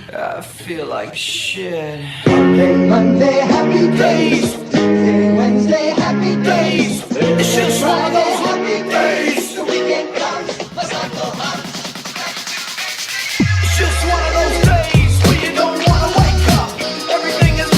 I feel like shit. Monday, happy days. Tuesday, Wednesday, happy days. It's just one of Friday, those happy days. The weekend comes, let's not go home. It's just one of those days where you don't wanna wake up. Everything is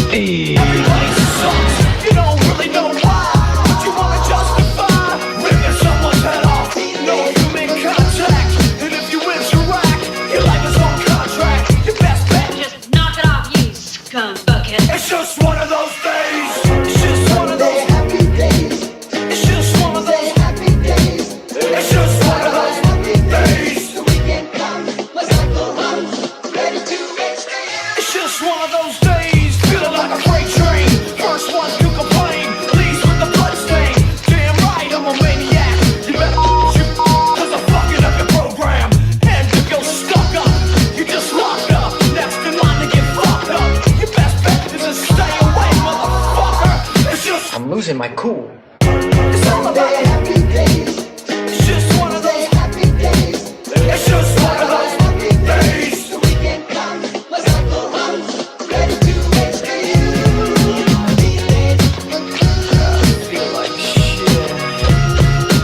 everybody sucks. You don't really know why, but you wanna justify ripping someone's head off. No human contact, and if you interact, your life is on contract. Your best bet, Just knock it off, you scum bucket. it's just one of those days. It's just one of Monday, those. happy days. It's just one of Tuesday, those. happy days. It's just one of those Happy days. days. The weekend comes, let's not go home. Ready to get started. It's just one of those days, feeling like a freight train. First one to complain, leaves with the bloodstain. Damn right, I'm a maniac. You better you, cause I'm fucking up your program. And if you're stuck up, you just locked up. Next in line to get fucked up. Your best bet is to stay away, motherfucker. It's just, I'm losing my cool. it's all Monday, about, happy days. it's just one of Tuesday, those, happy days. it's just one of those Happy days. The weekend comes, let's not go home. Ready to get started. These days, Feel like shit.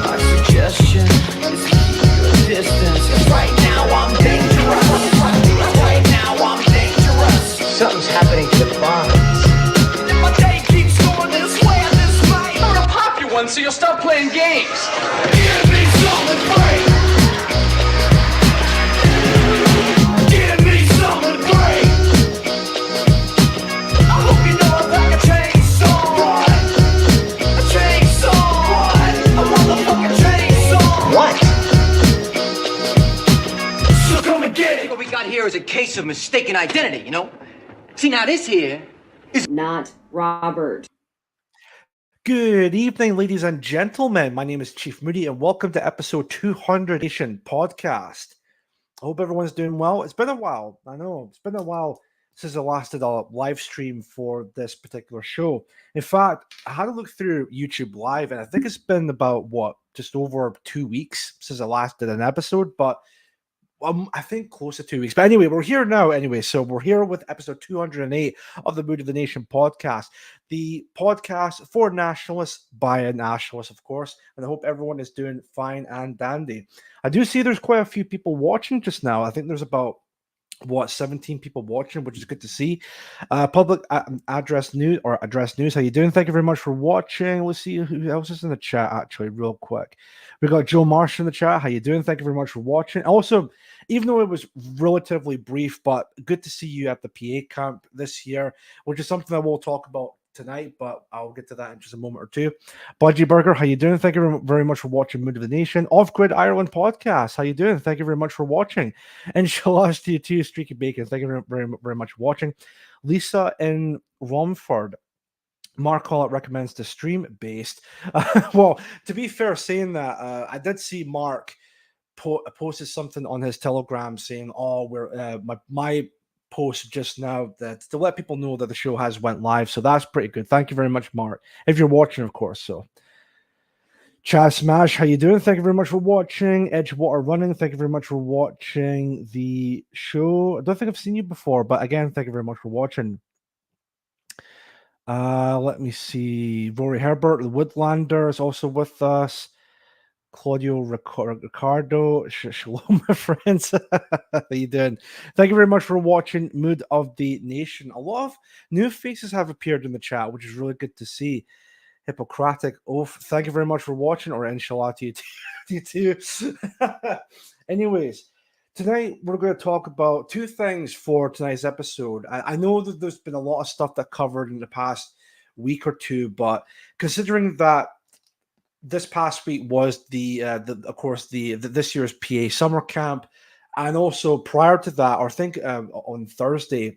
My suggestion is keep your distance. 'Cause right now I'm dangerous. Right now I'm dangerous. Something's happening to the bonds. If my day keeps going this way, this might. I'm gonna pop you one so you'll stop playing games. Give me something great. Give me something great. I hope you know I'm like a chainsaw. A chainsaw. A motherfucking chainsaw. What? So come and get it. What we got here is a case of mistaken identity, you know? See, now this here, Not Robert. Good evening, ladies and gentlemen. My name is Chief Moody, and welcome to episode 200 Nation podcast. I hope everyone's doing well. It's been a while. I know it's been a while since I last did a live stream for this particular show. In fact, I had to look through YouTube Live, and I think it's been about just over 2 weeks since I last did an episode. But I think close to 2 weeks. But anyway, we're here now. Anyway, so we're here with episode 208 of the Mood of the Nation podcast, the podcast for nationalists by a nationalist, of course. And I hope everyone is doing fine and dandy. I do see there's quite a few people watching just now. I think there's about 17 people watching, which is good to see. Public address news. How you doing? Thank you very much for watching. Let's see who else is in the chat actually real quick. We got Joe Marsh in the chat. How you doing? Thank you very much for watching. Also, even though it was relatively brief, but good to see you at the PA camp this year, which is something I will talk about tonight, but I'll get to that in just a moment or two. Budgie Burger, how you doing? Thank you very much for watching Mood of the Nation. Off Grid Ireland podcast, how you doing? Thank you very much for watching. And Shalash to you too, Streaky Bacon, thank you very much for watching. Lisa in Romford, Mark Collett recommends the stream based. Well, to be fair, saying that, I did see Mark posted something on his Telegram saying, "Oh, we're my post just now that to let people know that the show has went live." So that's pretty good. Thank you very much, Mark. If you're watching, of course. So, Chaz Smash, how you doing? Thank you very much for watching. Edgewater Running, thank you very much for watching the show. I don't think I've seen you before, but again, thank you very much for watching. Let me see. Rory Herbert, the Woodlander, is also with us. Claudio Ricardo, shalom, my friends. How you doing? Thank you very much for watching Mood of the Nation. A lot of new faces have appeared in the chat, which is really good to see. Hippocratic Oath, thank you very much for watching, or inshallah to you too. Anyways, tonight we're going to talk about two things for tonight's episode. I know that there's been a lot of stuff that covered in the past week or two, but considering that this past week was this year's PA summer camp, and also prior to that, or I think on Thursday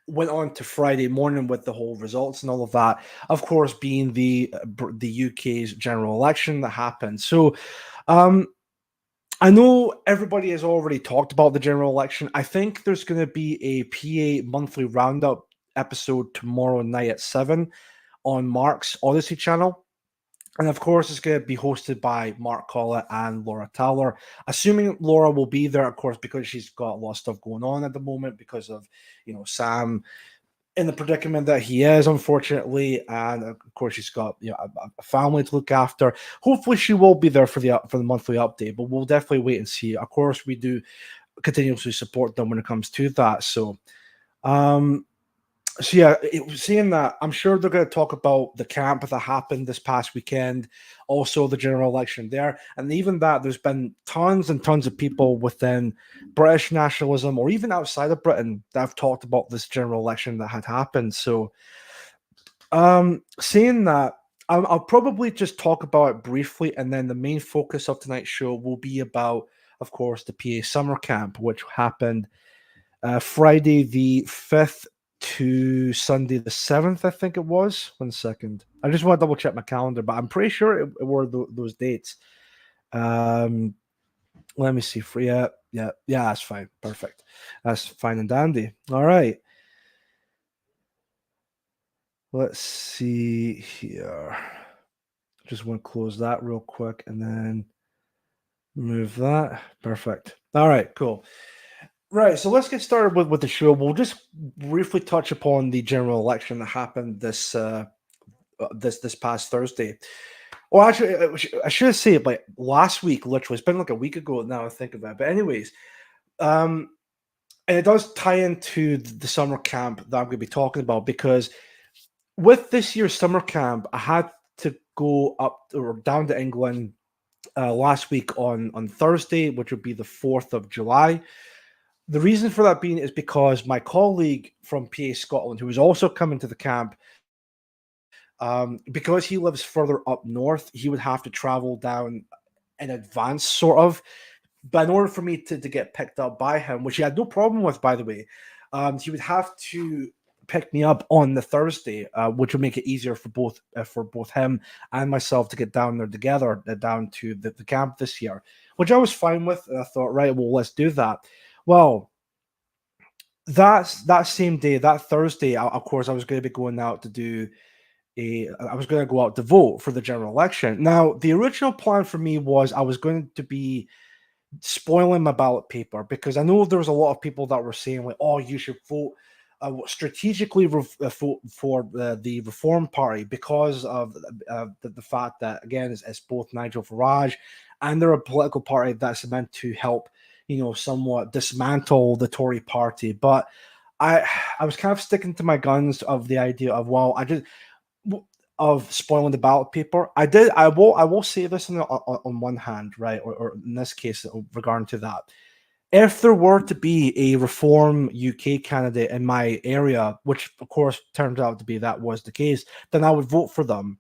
went on to Friday morning with the whole results and all of that. Of course, being the UK's general election that happened. So, I know everybody has already talked about the general election. I think there's going to be a PA monthly roundup episode tomorrow night at 7 on Mark's Odyssey channel. And of course, it's going to be hosted by Mark Collett and Laura Towler. Assuming Laura will be there, of course, because she's got a lot of stuff going on at the moment because of, Sam in the predicament that he is, unfortunately, and of course she's got a family to look after. Hopefully, she will be there for the monthly update, but we'll definitely wait and see. Of course, we do continuously support them when it comes to that. So yeah, seeing that, I'm sure they're going to talk about the camp that happened this past weekend, also the general election there, and even that there's been tons and tons of people within British nationalism or even outside of Britain that have talked about this general election that had happened. So, seeing that, I'll probably just talk about it briefly, and then the main focus of tonight's show will be about, of course, the PA summer camp, which happened Friday the 5th to Sunday the 7th, I think it was. 1 second. I just want to double check my calendar, but I'm pretty sure it were those dates. Let me see. Yeah, that's fine. Perfect. That's fine and dandy. All right. Let's see here. Just want to close that real quick and then move that. Perfect. All right, cool. Right, so let's get started with the show. We'll just briefly touch upon the general election that happened this past Thursday. Well, actually, I should say like last week. Literally, it's been like a week ago now. I think of it, but anyways, and it does tie into the summer camp that I'm going to be talking about because with this year's summer camp, I had to go up or down to England last week on Thursday, which would be the 4th of July. The reason for that being is because my colleague from PA Scotland, who was also coming to the camp, because he lives further up north, he would have to travel down in advance, sort of. But in order for me to get picked up by him, which he had no problem with, by the way, he would have to pick me up on the Thursday, which would make it easier for both him and myself to get down there together, down to the camp this year, which I was fine with. And I thought, right, well, let's do that. Well, that same day, that Thursday, of course, I was going to be going out to do I was going to go out to vote for the general election. Now, the original plan for me was I was going to be spoiling my ballot paper because I know there was a lot of people that were saying like, "Oh, you should vote strategically vote for the Reform Party because of the fact that again, it's both Nigel Farage and they're a political party that's meant to help." Somewhat dismantle the Tory party. But I was kind of sticking to my guns of the idea of, of spoiling the ballot paper. I will say this on one hand, right? Or in this case, regarding to that. If there were to be a Reform UK candidate in my area, which of course turned out to be that was the case, then I would vote for them.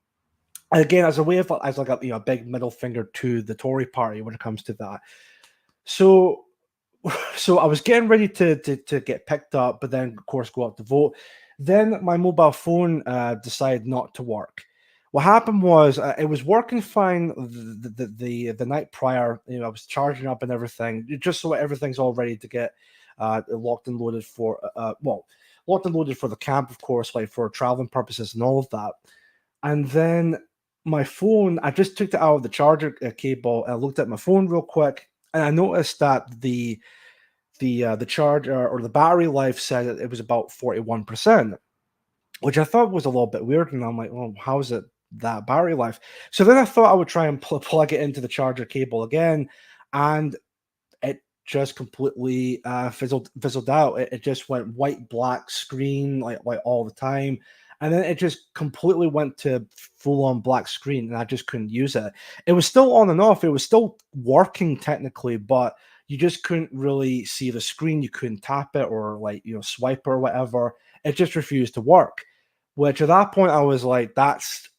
Again, as a way of as like a big middle finger to the Tory party when it comes to that. So I was getting ready to get picked up, but then of course go out to vote. Then my mobile phone decided not to work. What happened was it was working fine the night prior. I was charging up and everything, just so everything's all ready to get locked and loaded for locked and loaded for the camp, of course, like for traveling purposes and all of that. And then my phone, I just took it out of the charger cable and I looked at my phone real quick. And I noticed that the charger or the battery life said it was about 41%, which I thought was a little bit weird. And I'm like, well, how is it that battery life? So then I thought I would try and plug it into the charger cable again, and it just completely fizzled out. It just went white black screen like all the time. And then it just completely went to full-on black screen, and I just couldn't use it. It was still on and off. It was still working technically, but you just couldn't really see the screen. You couldn't tap it or swipe or whatever. It just refused to work. Which at that point I was like, that's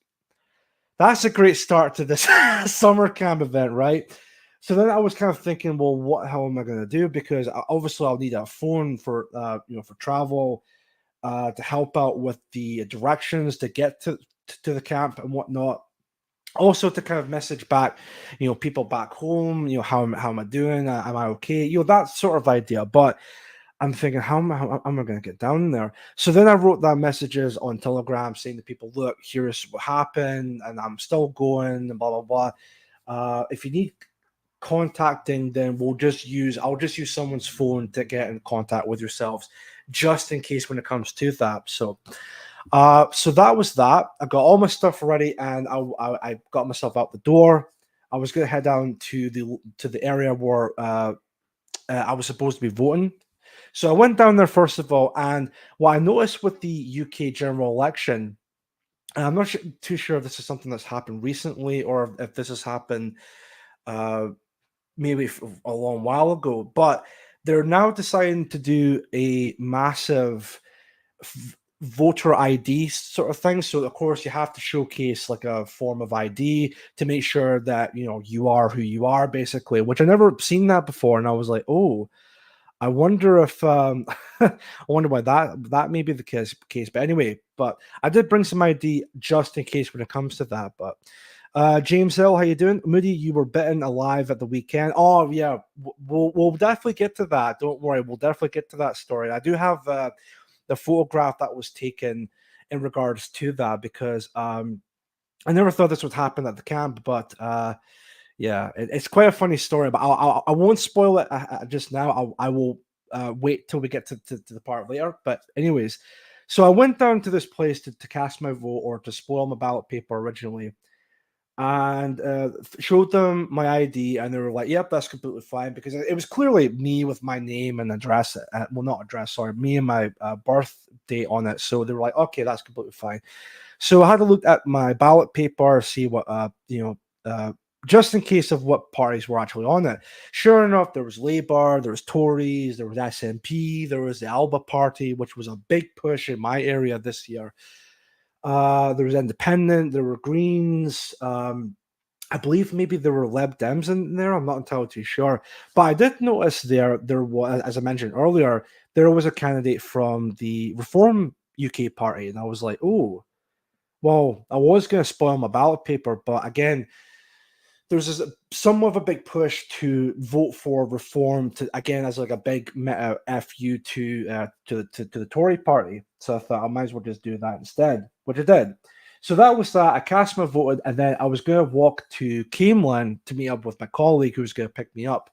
a great start to this summer camp event, right? So then I was kind of thinking, well, what the hell am I going to do? Because obviously I'll need a phone for for travel. To help out with the directions to get to the camp and whatnot. Also to kind of message back, people back home, how am I doing? Am I okay? That sort of idea. But I'm thinking, how am I going to get down there? So then I wrote down messages on Telegram saying to people, look, here's what happened, and I'm still going, and blah, blah, blah. If you need contacting, then I'll just use someone's phone to get in contact with yourselves, just in case when it comes to that. So that was that. I got all my stuff ready, and I got myself out the door. I was going to head down to the area where I was supposed to be voting. So I went down there first of all, and what I noticed with the UK general election, and I'm not too sure if this is something that's happened recently or if this has happened uh, maybe a long while ago, but they're now deciding to do a massive voter ID sort of thing. So of course you have to showcase like a form of ID to make sure that you are who you are, basically. Which I never seen that before, and I was like, oh, I wonder if I wonder why that may be the case. But anyway, but I did bring some ID just in case when it comes to that. But James Hill, how you doing? Moody, you were bitten alive at the weekend. Oh yeah, we'll definitely get to that. Don't worry, we'll definitely get to that story. I do have the photograph that was taken in regards to that, because I never thought this would happen at the camp, but yeah, it's quite a funny story. But I won't spoil it just now. I will wait till we get to the part later. But anyways, so I went down to this place to cast my vote, or to spoil my ballot paper originally, and showed them my ID, and they were like, "Yep, that's completely fine," because it was clearly me with my name and address. Well, not address, sorry, me and my birth date on it. So they were like, "Okay, that's completely fine." So I had to look at my ballot paper, see what just in case of what parties were actually on it. Sure enough, there was Labour, there was Tories, there was SNP, there was the Alba Party, which was a big push in my area this year. There was Independent, there were Greens. I believe maybe there were Lib Dems in there. I'm not entirely too sure, but I did notice there was, as I mentioned earlier, there was a candidate from the Reform UK Party, and I was like, oh, well, I was going to spoil my ballot paper, but again, there's somewhat of a big push to vote for Reform, to again as like a big meta fu to the Tory party. So I thought I might as well just do that instead, which I did. So that was that. I cast my vote, and then I was going to walk to Camelin to meet up with my colleague who was going to pick me up.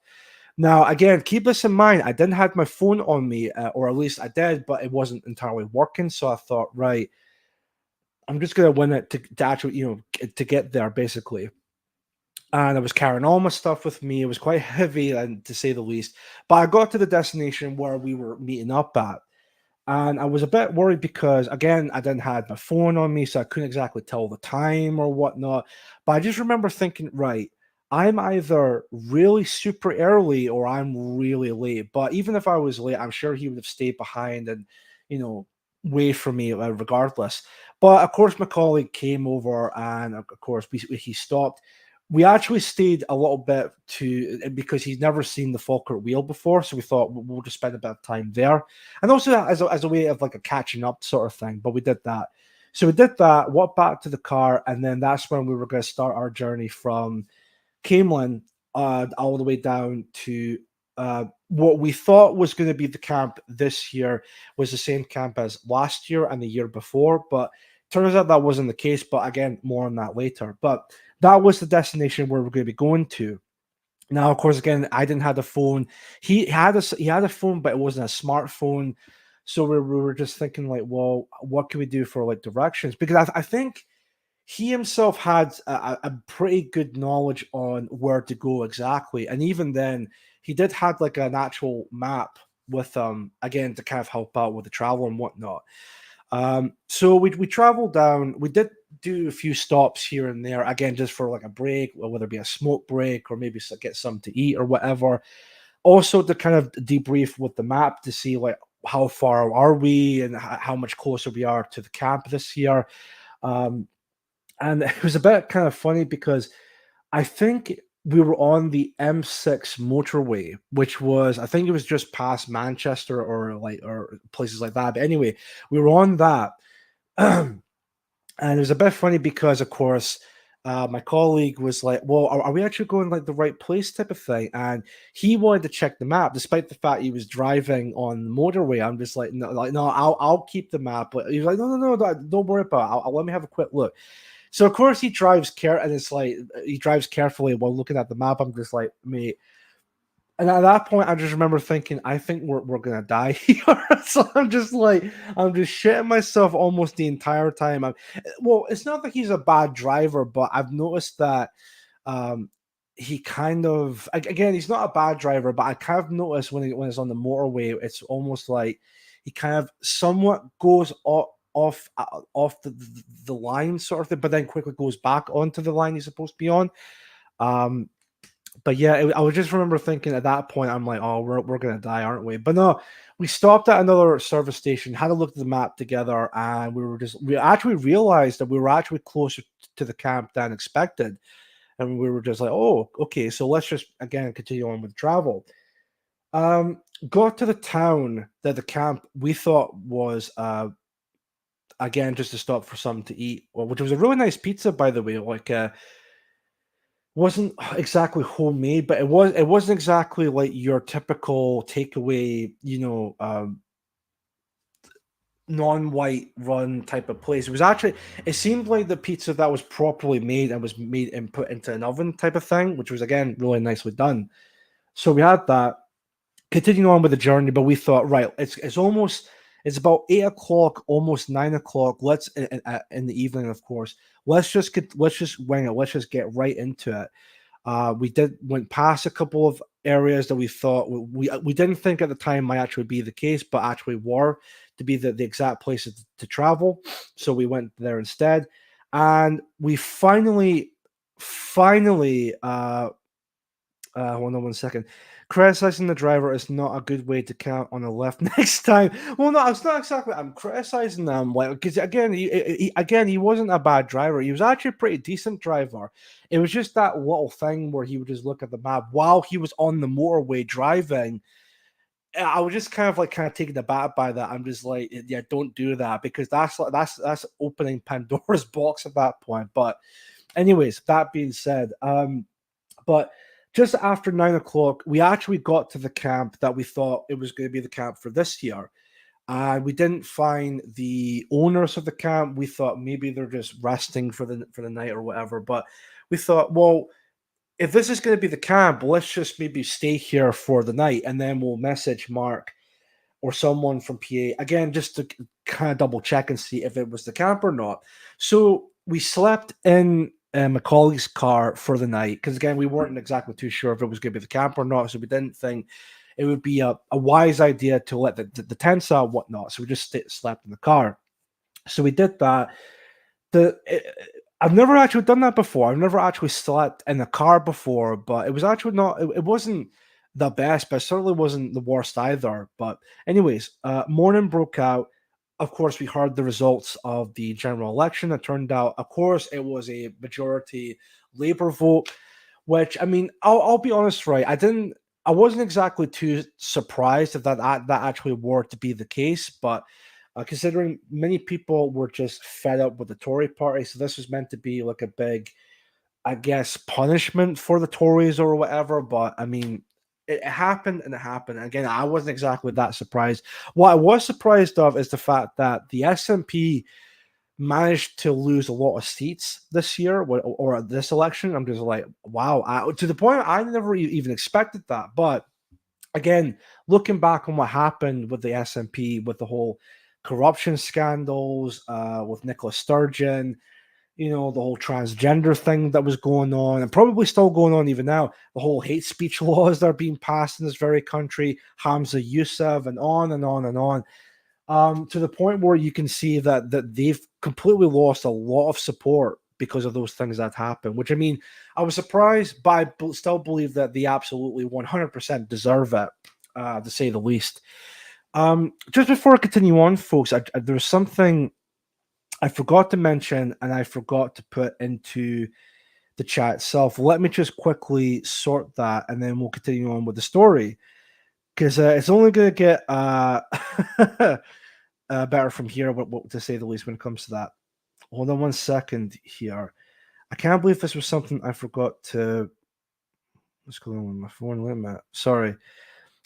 Now, again, keep this in mind. I didn't have my phone on me, or at least I did, but it wasn't entirely working. So I thought, right, I'm just going to win it to actually, to get there, basically. And I was carrying all my stuff with me. It was quite heavy, and to say the least. But I got to the destination where we were meeting up at, and I was a bit worried because, again, I didn't have my phone on me, so I couldn't exactly tell the time or whatnot. But I just remember thinking, right, I'm either really super early or I'm really late. But even if I was late, I'm sure he would have stayed behind and, wait for me regardless. But of course, my colleague came over, and of course, he stopped. We actually stayed a little bit because he's never seen the Falkirk Wheel before, so we thought we'll just spend a bit of time there, and also as a way of like a catching up sort of thing. But we did that, so we did that, walked back to the car, and then that's when we were going to start our journey from Camelin all the way down to what we thought was going to be the camp this year was the same camp as last year and the year before, but turns out that wasn't the case. But again, more on that later. But that was the destination where we're going to be going to. Now, of course, again, I didn't have the phone. He had a phone, but it wasn't a smartphone. So we were just thinking, like, well, what can we do for like directions? Because I think he himself had a pretty good knowledge on where to go exactly. And even then, he did have like an actual map with again, to kind of help out with the travel and whatnot. So we traveled down. We did do a few stops here and there, again, just for like a break, whether it be a smoke break or maybe get something to eat or whatever. Also to kind of debrief with the map to see like how far are we and how much closer we are to the camp this year. And it was a bit kind of funny because I think we were on the M6 motorway, which was, I think it was just past Manchester or places like that. But anyway, we were on that. And it was a bit funny because, of course, my colleague was like, "Well, are we actually going like the right place?" type of thing, and he wanted to check the map, despite the fact he was driving on the motorway. I'm just like, no, I'll keep the map. But he's like, no, don't worry about it. I'll let me have a quick look. So of course he drives and it's like he drives carefully while looking at the map. I'm just like, mate. And at that point, I just remember thinking, I think we're gonna die here. So I'm just shitting myself almost the entire time. Well, it's not that he's a bad driver, but I've noticed that um, he kind of again, he's not a bad driver, but I kind of noticed when it's on the motorway, it's almost like he kind of somewhat goes off the line sort of thing, but then quickly goes back onto the line he's supposed to be on. Um, but yeah, I would just remember thinking at that point, I'm like, oh, we're gonna die, aren't we? But no, we stopped at another service station, had a look at the map together, and we actually realized that we were actually closer to the camp than expected, and we were just like, oh, okay, so let's just again continue on with travel. Got to the town that the camp we thought was again just to stop for something to eat, which was a really nice pizza, by the way, like wasn't exactly homemade, but it wasn't exactly like your typical takeaway, non-white run type of place. It was actually it seemed like the pizza that was properly made and was made and put into an oven type of thing, which was again really nicely done. So we had that, continuing on with the journey, but we thought, right, it's about 8 o'clock, almost 9 o'clock. Let's in the evening, of course. Let's just wing it. Let's just get right into it. We went past a couple of areas that we thought we didn't think at the time might actually be the case, but actually were to be the exact places to travel. So we went there instead, and we finally, hold on one second. Criticizing the driver is not a good way to count on the left next time. Well, no, it's not exactly. I'm criticizing them, like because again, he wasn't a bad driver. He was actually a pretty decent driver. It was just that little thing where he would just look at the map while he was on the motorway driving. I was just kind of taken aback by that. I'm just like, yeah, don't do that because that's opening Pandora's box at that point. But, anyways, that being said, but just after 9 o'clock, we actually got to the camp that we thought it was going to be the camp for this year. And we didn't find the owners of the camp. We thought maybe they're just resting for the night or whatever. But we thought, well, if this is going to be the camp, let's just maybe stay here for the night, and then we'll message Mark or someone from PA again just to kind of double check and see if it was the camp or not. So we slept in Macaulay's car for the night because again we weren't exactly too sure if it was going to be the camp or not, so we didn't think it would be a wise idea to let the tents out and whatnot. So we just slept in the car. So we did that. I've never actually done that before. I've never actually slept in a car before, but it was actually not. It wasn't the best, but it certainly wasn't the worst either. But anyways, morning broke out. Of course, we heard the results of the general election. It turned out, of course, it was a majority Labour vote, which I mean, I'll be honest, right? I wasn't exactly too surprised if that actually were to be the case, but considering many people were just fed up with the Tory party, so this was meant to be like a big, I guess, punishment for the Tories or whatever. But I mean, it happened and it happened. Again, I wasn't exactly that surprised. What I was surprised of is the fact that the SNP managed to lose a lot of seats this year or this election. I'm just like, wow, to the point I never even expected that. But again, looking back on what happened with the SNP, with the whole corruption scandals, with Nicola Sturgeon, the whole transgender thing that was going on and probably still going on even now, the whole hate speech laws that are being passed in this very country, Hamza Youssef, and on and on and on, to the point where you can see that they've completely lost a lot of support because of those things that happened, which I mean, I was surprised, but I still believe that they absolutely 100% deserve it, to say the least. Just before I continue on, folks, there's something I forgot to mention and I forgot to put into the chat itself. Let me just quickly sort that and then we'll continue on with the story because it's only going to get better from here, to say the least, when it comes to that. Hold on one second here. I can't believe this was something I forgot to. What's going on with my phone? Wait a minute. Sorry.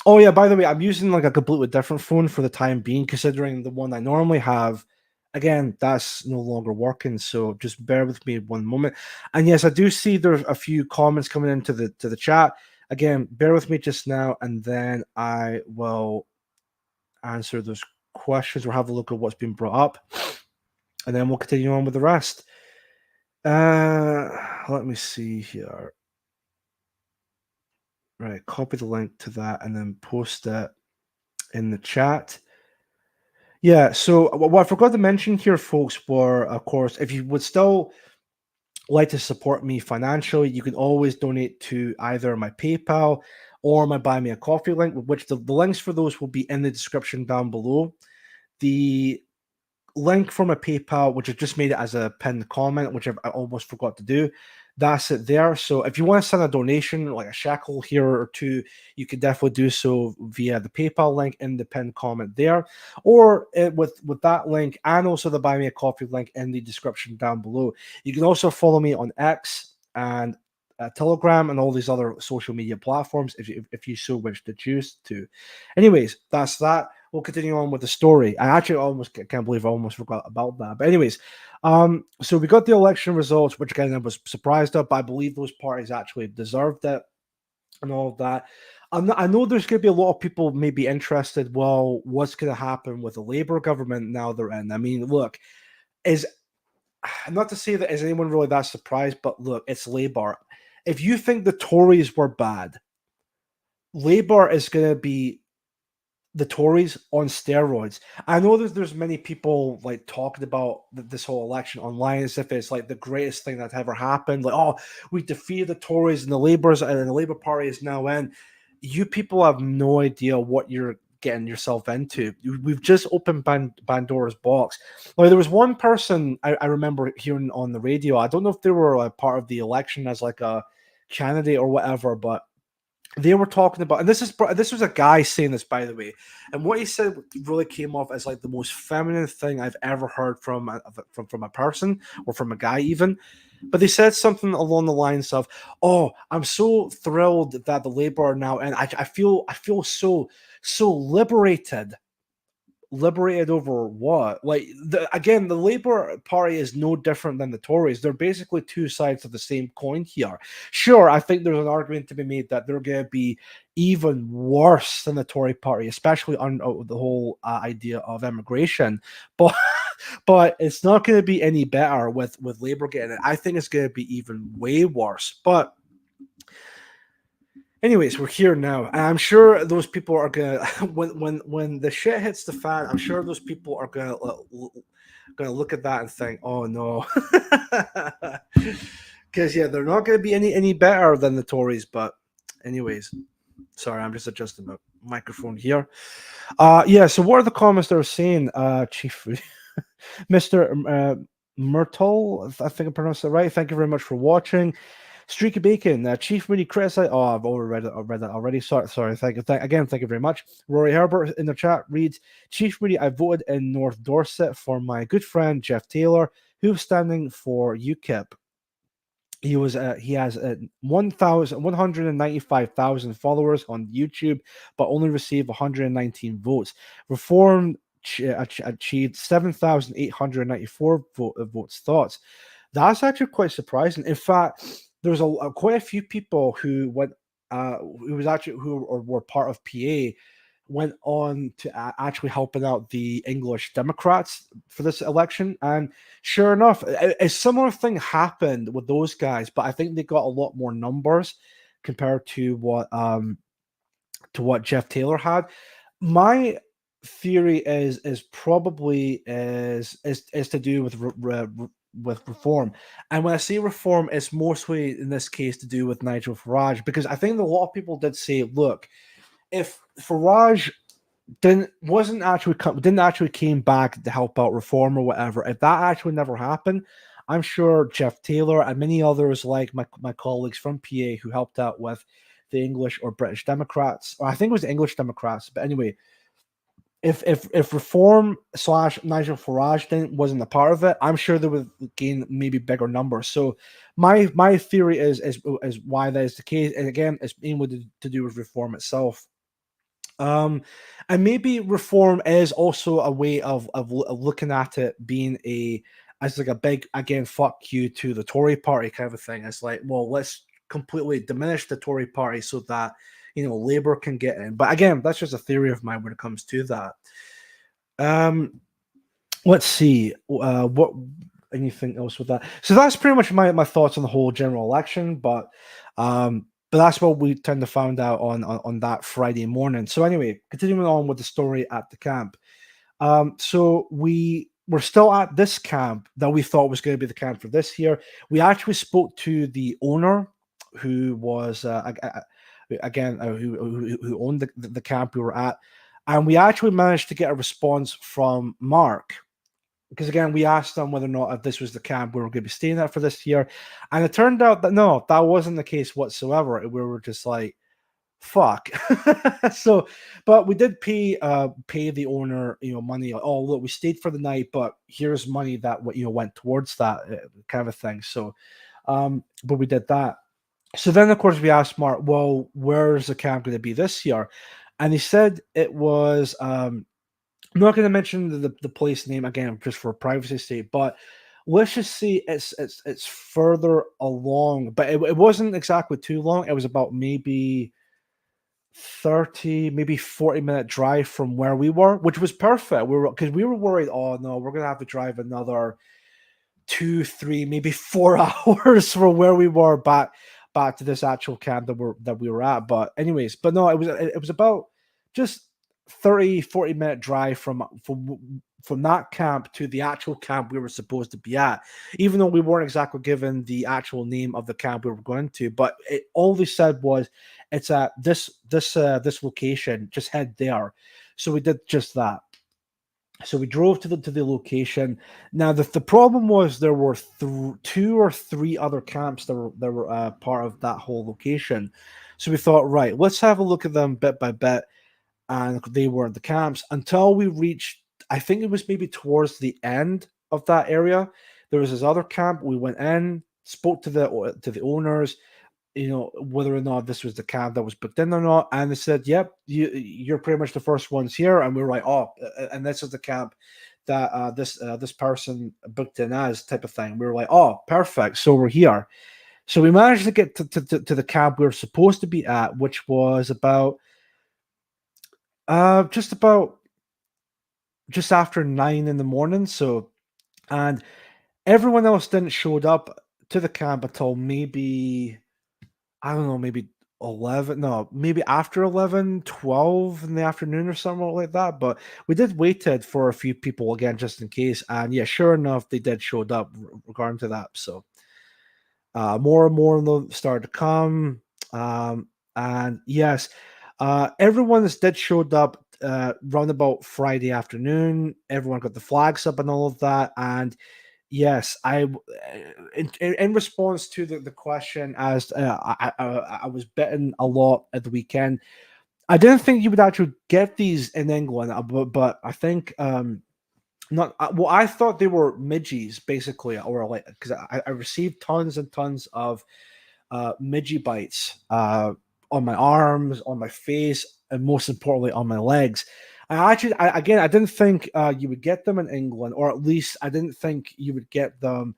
Oh yeah, by the way, I'm using like a completely different phone for the time being, considering the one I normally have. Again, that's no longer working, so just bear with me one moment. And yes, I do see there's a few comments coming into the chat. Again, bear with me just now, and then I will answer those questions or have a look at what's been brought up, and then we'll continue on with the rest. Let me see here. Right, copy the link to that and then post it in the chat. Yeah, so what I forgot to mention here, folks, were, of course, if you would still like to support me financially, you can always donate to either my PayPal or my Buy Me a Coffee link, which the links for those will be in the description down below. The link for my PayPal, which I just made it as a pinned comment, which I almost forgot to do, that's it there. So if you want to send a donation, like a shekel here or two, you can definitely do so via the PayPal link in the pinned comment there, or with that link and also the Buy Me a Coffee link in the description down below. You can also follow me on X and Telegram and all these other social media platforms if you so wish to choose to. Anyways, that's that. We'll continue on with the story. I actually almost can't believe I almost forgot about that. But anyways, so we got the election results, which again I was surprised at, but I believe those parties actually deserved it and all of that. I know there's going to be a lot of people maybe interested. Well, what's going to happen with the Labour government now they're in? I mean, look, is not to say that is anyone really that surprised, but look, it's Labour. If you think the Tories were bad, Labour is going to be the Tories on steroids. I know that there's many people like talking about this whole election online as if it's like the greatest thing that ever happened. Like, oh, we defeated the Tories and the Labour Party is now in. You people have no idea what you're getting yourself into. We've just opened Pandora's box. Like, there was one person I remember hearing on the radio. I don't know if they were a part of the election as like a candidate or whatever, but they were talking about, and this was a guy saying this, by the way, and what he said really came off as like the most feminine thing I've ever heard from a person or from a guy even. But they said something along the lines of, "Oh, I'm so thrilled that the Labour are now, and I feel so liberated." Liberated over what? Like, again, the Labour Party is no different than the Tories. They're basically two sides of the same coin here. Sure, I think there's an argument to be made that they're going to be even worse than the Tory Party, especially on the whole idea of immigration. But but it's not going to be any better with Labour getting it. I think it's going to be even way worse. But anyways, we're here now, and I'm sure those people are gonna when the shit hits the fan. I'm sure those people are gonna look at that and think, "Oh no," because yeah, they're not gonna be any better than the Tories. But anyways, sorry, I'm just adjusting my microphone here. Yeah. So what are the comments they're saying, Chief Mr. Myrtle? I think I pronounced it right. Thank you very much for watching. Streaky Bacon, Chief Moody criticized. Oh, I've already read that already. Sorry. Thank you. Thank you very much. Rory Herbert in the chat reads, Chief Moody, I voted in North Dorset for my good friend Jeff Taylor, who's standing for UKIP. He has 195,000 followers on YouTube, but only received 119 votes. Reform achieved 7,894 votes. Thoughts? That's actually quite surprising. In fact, there was quite a few people who were part of PA went on to actually helping out the English Democrats for this election, and sure enough, a similar thing happened with those guys, but I think they got a lot more numbers compared to what Jeff Taylor had. My theory is probably to do with reform. And when I say reform, it's mostly in this case to do with Nigel Farage, because I think a lot of people did say, look, if Farage didn't actually came back to help out reform or whatever, if that actually never happened, I'm sure Jeff Taylor and many others like my colleagues from PA who helped out with the English or British Democrats, or I think it was the English Democrats, but anyway, if Reform / Nigel Farage wasn't a part of it, I'm sure they would gain maybe bigger numbers. So my theory is why that is the case, and again, it's mainly to do with Reform itself. And maybe Reform is also a way of looking at it being as like a big, again, fuck you to the Tory party kind of a thing. It's like, well, let's completely diminish the Tory party so that Labour can get in. But again, that's just a theory of mine when it comes to that. Let's see what anything else with that. So that's pretty much my thoughts on the whole general election. But that's what we tend to find out on that Friday morning. So anyway, continuing on with the story at the camp. So we're still at this camp that we thought was going to be the camp for this year. We actually spoke to the owner, who was who owned the camp we were at, and we actually managed to get a response from Mark. Because again, we asked them whether or not if this was the camp we were going to be staying at for this year, and it turned out that no, that wasn't the case whatsoever. We were just like, fuck. So, but we did pay the owner money. Oh, look, we stayed for the night, but here's money that went towards that kind of a thing. So, but we did that. So then, of course, we asked Mark, well, where's the camp going to be this year? And he said it was. I'm not going to mention the place name again, just for privacy sake, but let's just say it's further along. But it wasn't exactly too long. It was about maybe 30, maybe 40-minute drive from where we were, which was perfect. Because we were worried, oh no, we're gonna have to drive another 2, 3, maybe 4 hours from where we were back to this actual camp that we were at. But anyways, but no, it was about just 30, 40-minute drive from that camp to the actual camp we were supposed to be at, even though we weren't exactly given the actual name of the camp we were going to. But all they said was, it's at this location, just head there. So we did just that. So we drove to the location. Now the problem was there were 2 or 3 other camps that were part of that whole location. So we thought, right, let's have a look at them bit by bit. And they were the camps until we reached, I think it was maybe towards the end of that area. There was this other camp. We went in, spoke to the owners, whether or not this was the camp that was booked in or not. And they said, yep, you're pretty much the first ones here. And we were like, oh, and this is the camp that this person booked in as, type of thing. We were like, oh, perfect. So we're here. So we managed to get to the camp we were supposed to be at, which was about just after 9 in the morning. So, and everyone else didn't showed up to the camp until maybe, I don't know, maybe 11, no, maybe after 11, 12 in the afternoon or something like that. But we did waited for a few people again, just in case. And yeah, sure enough, they did showed up regarding to that. So more and more of them started to come. And yes, everyone that did showed up round about Friday afternoon. Everyone got the flags up and all of that. And yes, in response to the question as I was betting a lot at the weekend. I didn't think you would actually get these in England, but I think not. Well, I thought they were midgies basically, or like, because I received tons and tons of midgie bites on my arms, on my face, and most importantly on my legs. I didn't think you would get them in England, or at least I didn't think you would get them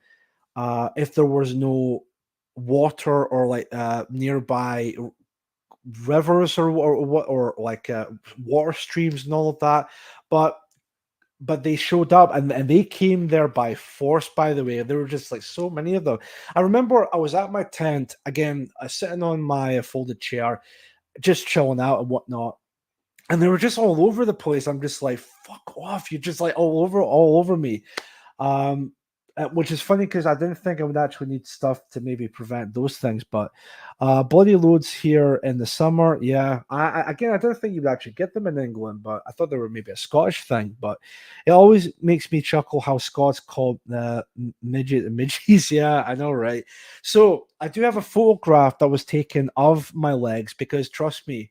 if there was no water or like nearby rivers or like water streams and all of that. But they showed up and they came there by force, by the way. There were just like so many of them. I remember I was at my tent, again, sitting on my folded chair, just chilling out and whatnot. And they were just all over the place. I'm just like, fuck off. You're just like all over me. Which is funny because I didn't think I would actually need stuff to maybe prevent those things. But bloody loads here in the summer. Yeah. I didn't think you would actually get them in England, but I thought they were maybe a Scottish thing. But it always makes me chuckle how Scots call midgies. Yeah, I know, right? So I do have a photograph that was taken of my legs because, trust me,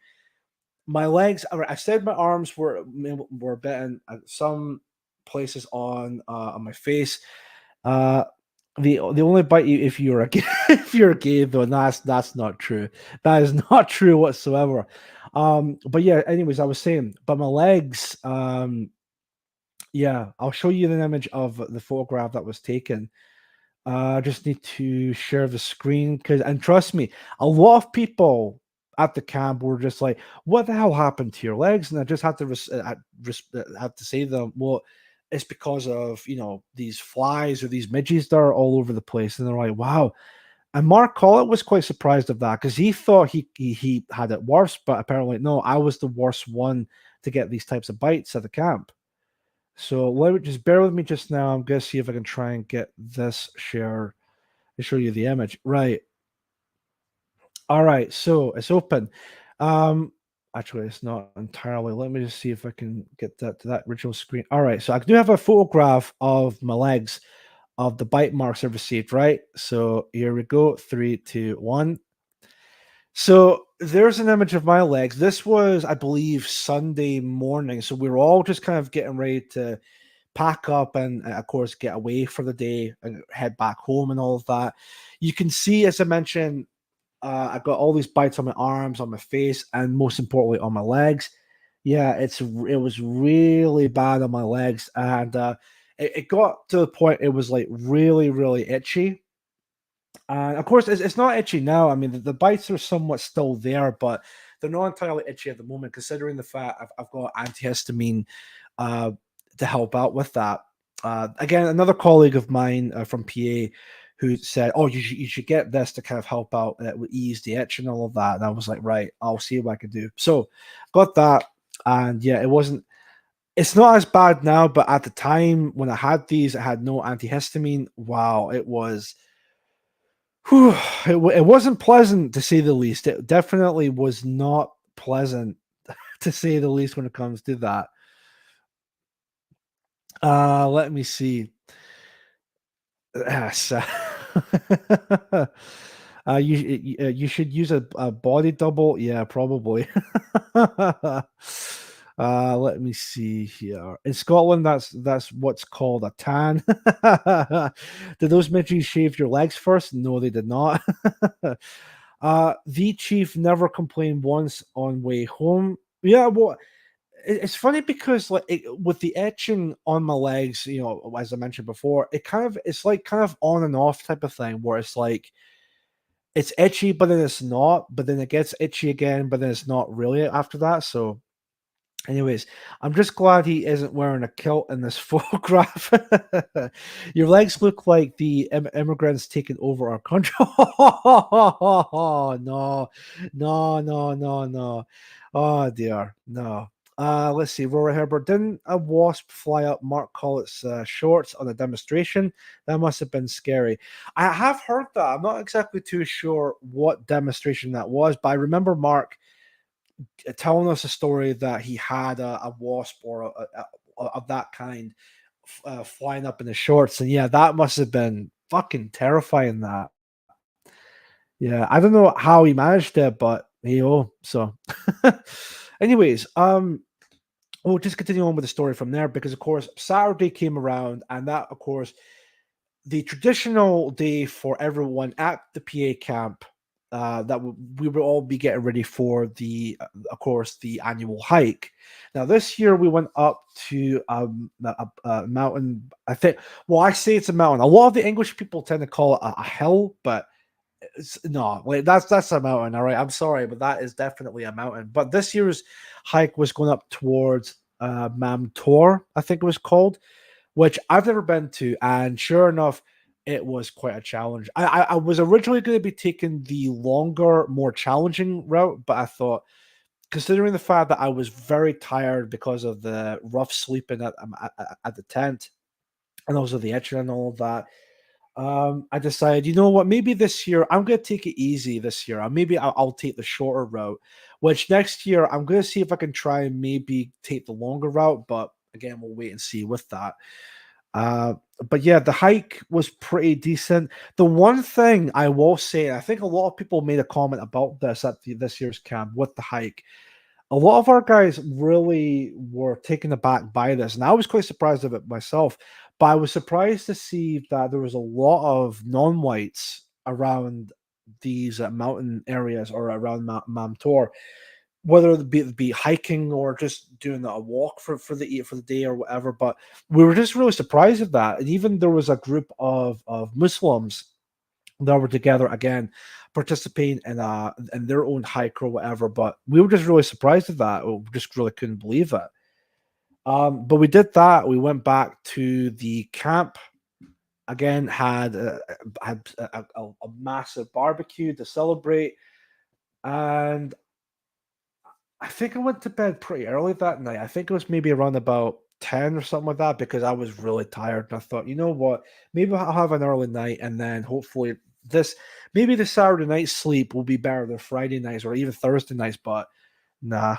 my legs. I said my arms were bitten at some places on my face. Uh, the only bite you if you're a if you're gay though, and that's not true. That is not true whatsoever. But yeah. Anyways, I was saying, but my legs. Yeah, I'll show you an image of the photograph that was taken. I just need to share the screen and trust me, a lot of people at the camp were just like, "What the hell happened to your legs?" And I just had to had to say to them, "Well, it's because of these flies or these midges that are all over the place." And they're like, "Wow." And Mark Collett was quite surprised of that because he thought he had it worse, but apparently no, I was the worst one to get these types of bites at the camp. So let me just bear with me just now. I'm gonna see if I can try and get this share to show you the image. Right. All right. So it's open. Actually, it's not entirely. Let me just see if I can get that to that original screen. All right. So I do have a photograph of my legs of the bite marks I received. Right. So here we go. 3, 2, 1. So there's an image of my legs. This was, I believe, Sunday morning. So we were all just kind of getting ready to pack up and, of course, get away for the day and head back home and all of that. You can see, as I mentioned, I've got all these bites on my arms, on my face, and most importantly, on my legs. Yeah, it was really bad on my legs, and it got to the point it was like really, really itchy. And of course, it's not itchy now. I mean, the bites are somewhat still there, but they're not entirely itchy at the moment, considering the fact I've got antihistamine uh, to help out with that. Again, another colleague of mine from PA who said, "Oh, you should get this to kind of help out. It would ease the itch and all of that." And I was like, "Right, I'll see what I can do." So got that, and yeah, it wasn't. It's not as bad now, but at the time when I had these, I had no antihistamine. Wow, it was. Whew, it wasn't pleasant to say the least. It definitely was not pleasant to say the least when it comes to that. Let me see. Yes. You should use a body double. Yeah, probably. Let me see here. In Scotland, that's what's called a tan. Did those midges shave your legs first? No, they did not. The chief never complained once on way home. Yeah, well, it's funny because with the etching on my legs, as I mentioned before, it's like kind of on and off type of thing where it's like it's itchy, but then it's not, but then it gets itchy again, but then it's not really after that. So anyways, I'm just glad he isn't wearing a kilt in this photograph. Your legs look like the immigrants taking over our country. Oh, no, no, no, no, no. Oh dear, no. Let's see. Rory Herbert, didn't a wasp fly up Mark Collett's shorts on a demonstration? That must have been scary. I have heard that. I'm not exactly too sure what demonstration that was, but I remember Mark telling us a story that he had a wasp or of that kind flying up in his shorts, and yeah, that must have been fucking terrifying. That, yeah, I don't know how he managed it, but hey, oh, so, anyways, we'll just continue on with the story from there because, of course, Saturday came around, and that, of course, the traditional day for everyone at the PA camp that we will all be getting ready for of course, the annual hike. Now, this year we went up to a mountain. I think, well, I say it's a mountain. A lot of the English people tend to call it a hill, but no, wait, that's a mountain. All right, I'm sorry, but that is definitely a mountain. But this year's hike was going up towards Mam Tor, I think it was called, which I've never been to, and sure enough, it was quite a challenge. I was originally going to be taking the longer, more challenging route, but I thought, considering the fact that I was very tired because of the rough sleeping at the tent, and also the etching and all of that, I decided, you know what, maybe this year I'm going to take it easy this year. Maybe I'll take the shorter route, which next year I'm going to see if I can try and maybe take the longer route, but again, we'll wait and see with that. But yeah, the hike was pretty decent. The one thing I will say, I think a lot of people made a comment about this at this year's camp with the hike. a lot of our guys really were taken aback by this, and I was quite surprised of it myself. But I was surprised to see that there was a lot of non-whites around these mountain areas or around Mamtor, whether it be hiking or just doing a walk for the day or whatever. But we were just really surprised at that. And even there was a group of Muslims that were together again, participating in their own hike or whatever. But we were just really surprised at that. We just really couldn't believe it. But we did that. We went back to the camp again. Had a massive barbecue to celebrate, and I think I went to bed pretty early that night. I think it was maybe around about 10 or something like that because I was really tired. And I thought, you know what? Maybe I'll have an early night and then hopefully maybe the Saturday night sleep will be better than Friday nights or even Thursday nights. But nah,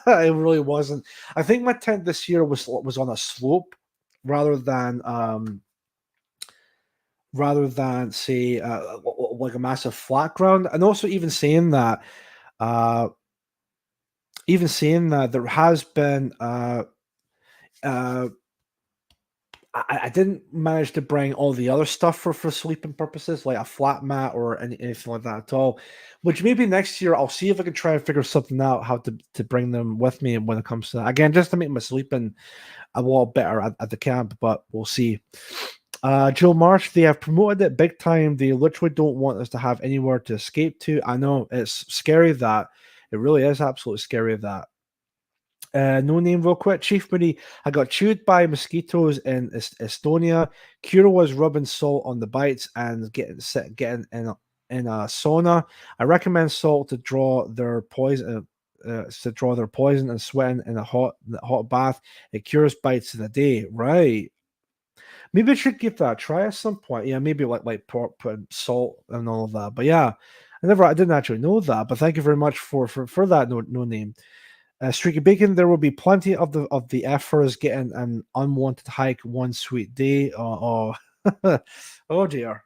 it really wasn't. I think my tent this year was on a slope rather than say like a massive flat ground. And also even saying that there has been I didn't manage to bring all the other stuff for sleeping purposes, like a flat mat or anything like that at all. Which maybe next year I'll see if I can try and figure something out how to bring them with me when it comes to that. Again, just to make my sleeping a lot better at the camp, but we'll see. Joe Marsh, they have promoted it big time. They literally don't want us to have anywhere to escape to. I know it's scary that it really is absolutely scary that. No name, real quick. Chief Moody, I got chewed by mosquitoes in Estonia. Kira was rubbing salt on the bites and getting in a sauna. I recommend salt to draw their poison. And sweating in a hot bath. It cures bites in a day. Right. Maybe I should give that a try at some point. Yeah, maybe like putting salt and all of that. But yeah, I didn't actually know that. But thank you very much for that no name. Streaky Bacon, there will be plenty of the efforts getting an unwanted hike one sweet day. Oh dear.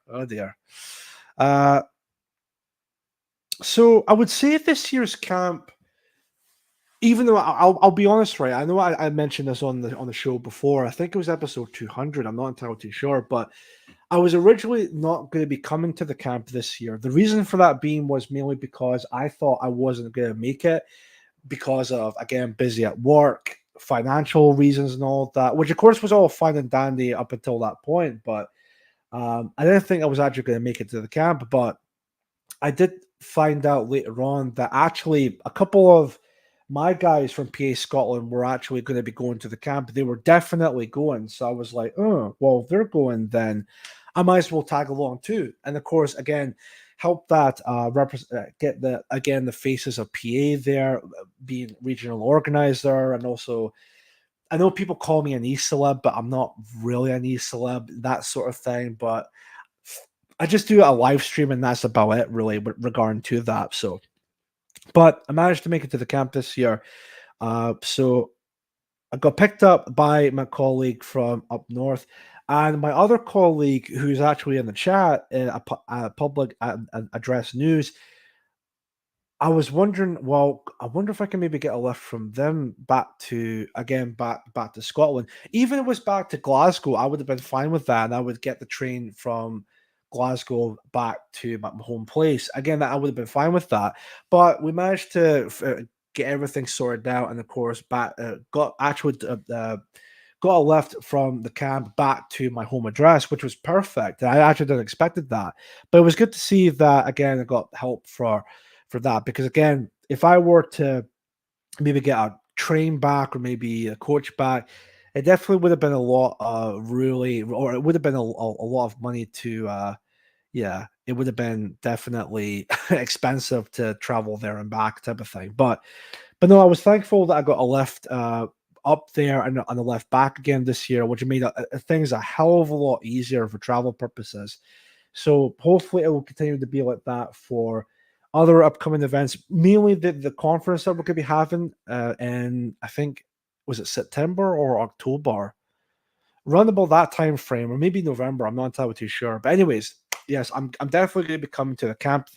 So I would say this year's camp, even though I'll be honest, right? I know I mentioned this on the show before. I think it was episode 200. I'm not entirely too sure, but I was originally not going to be coming to the camp this year. The reason for that being was mainly because I thought I wasn't going to make it because of, again, busy at work, financial reasons and all of that, which of course was all fine and dandy up until that point. But I didn't think I was actually going to make it to the camp. But I did find out later on that actually a couple of my guys from PA Scotland were actually going to be going to the camp. They were definitely going. So I was like, oh, well, if they're going, then I might as well tag along too. And of course, again, help that get the faces of PA there, being regional organizer. And also, I know people call me an e-celeb, but I'm not really an e-celeb, that sort of thing. But I just do a live stream and that's about it really regarding to that. So, but I managed to make it to the camp this year. So I got picked up by my colleague from up north. And my other colleague, who's actually in the chat, public address news, I was wondering, well, I wonder if I can maybe get a lift from them back to Scotland. Even if it was back to Glasgow, I would have been fine with that, and I would get the train from Glasgow back to my home place. Again, I would have been fine with that. But we managed to get everything sorted out, and of course, got a lift from the camp back to my home address, which was perfect. I actually didn't expected that, but it was good to see that again. I got help for that because again, if I were to maybe get a train back or maybe a coach back, it definitely would have been a lot or it would have been a lot of money to. Yeah, it would have been definitely expensive to travel there and back type of thing. But no, I was thankful that I got a lift up there and on the left back again this year, which made things a hell of a lot easier for travel purposes. So hopefully it will continue to be like that for other upcoming events, mainly the conference that we're going to be having in, I think, was it September or October? Around about that time frame, or maybe November. I'm not entirely too sure. But anyways, yes, I'm definitely going to be coming to the camp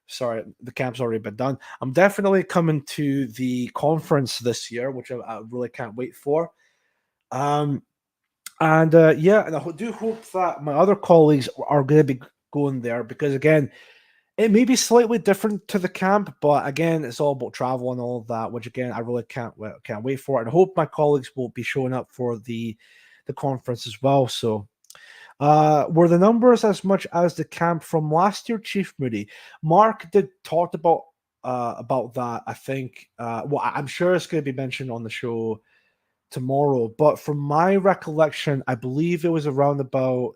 Sorry, the camp's already been done. I'm definitely coming to the conference this year, which I really can't wait for. Um, and yeah, and do hope that my other colleagues are going to be going there because again, it may be slightly different to the camp, but again, it's all about travel and all of that, which again, I really can't wait for. And I hope my colleagues will be showing up for the conference as well. So, were the numbers as much as the camp from last year, Chief Moody? Mark did talk about that. I think. Well, I'm sure it's going to be mentioned on the show tomorrow. But from my recollection, I believe it was around about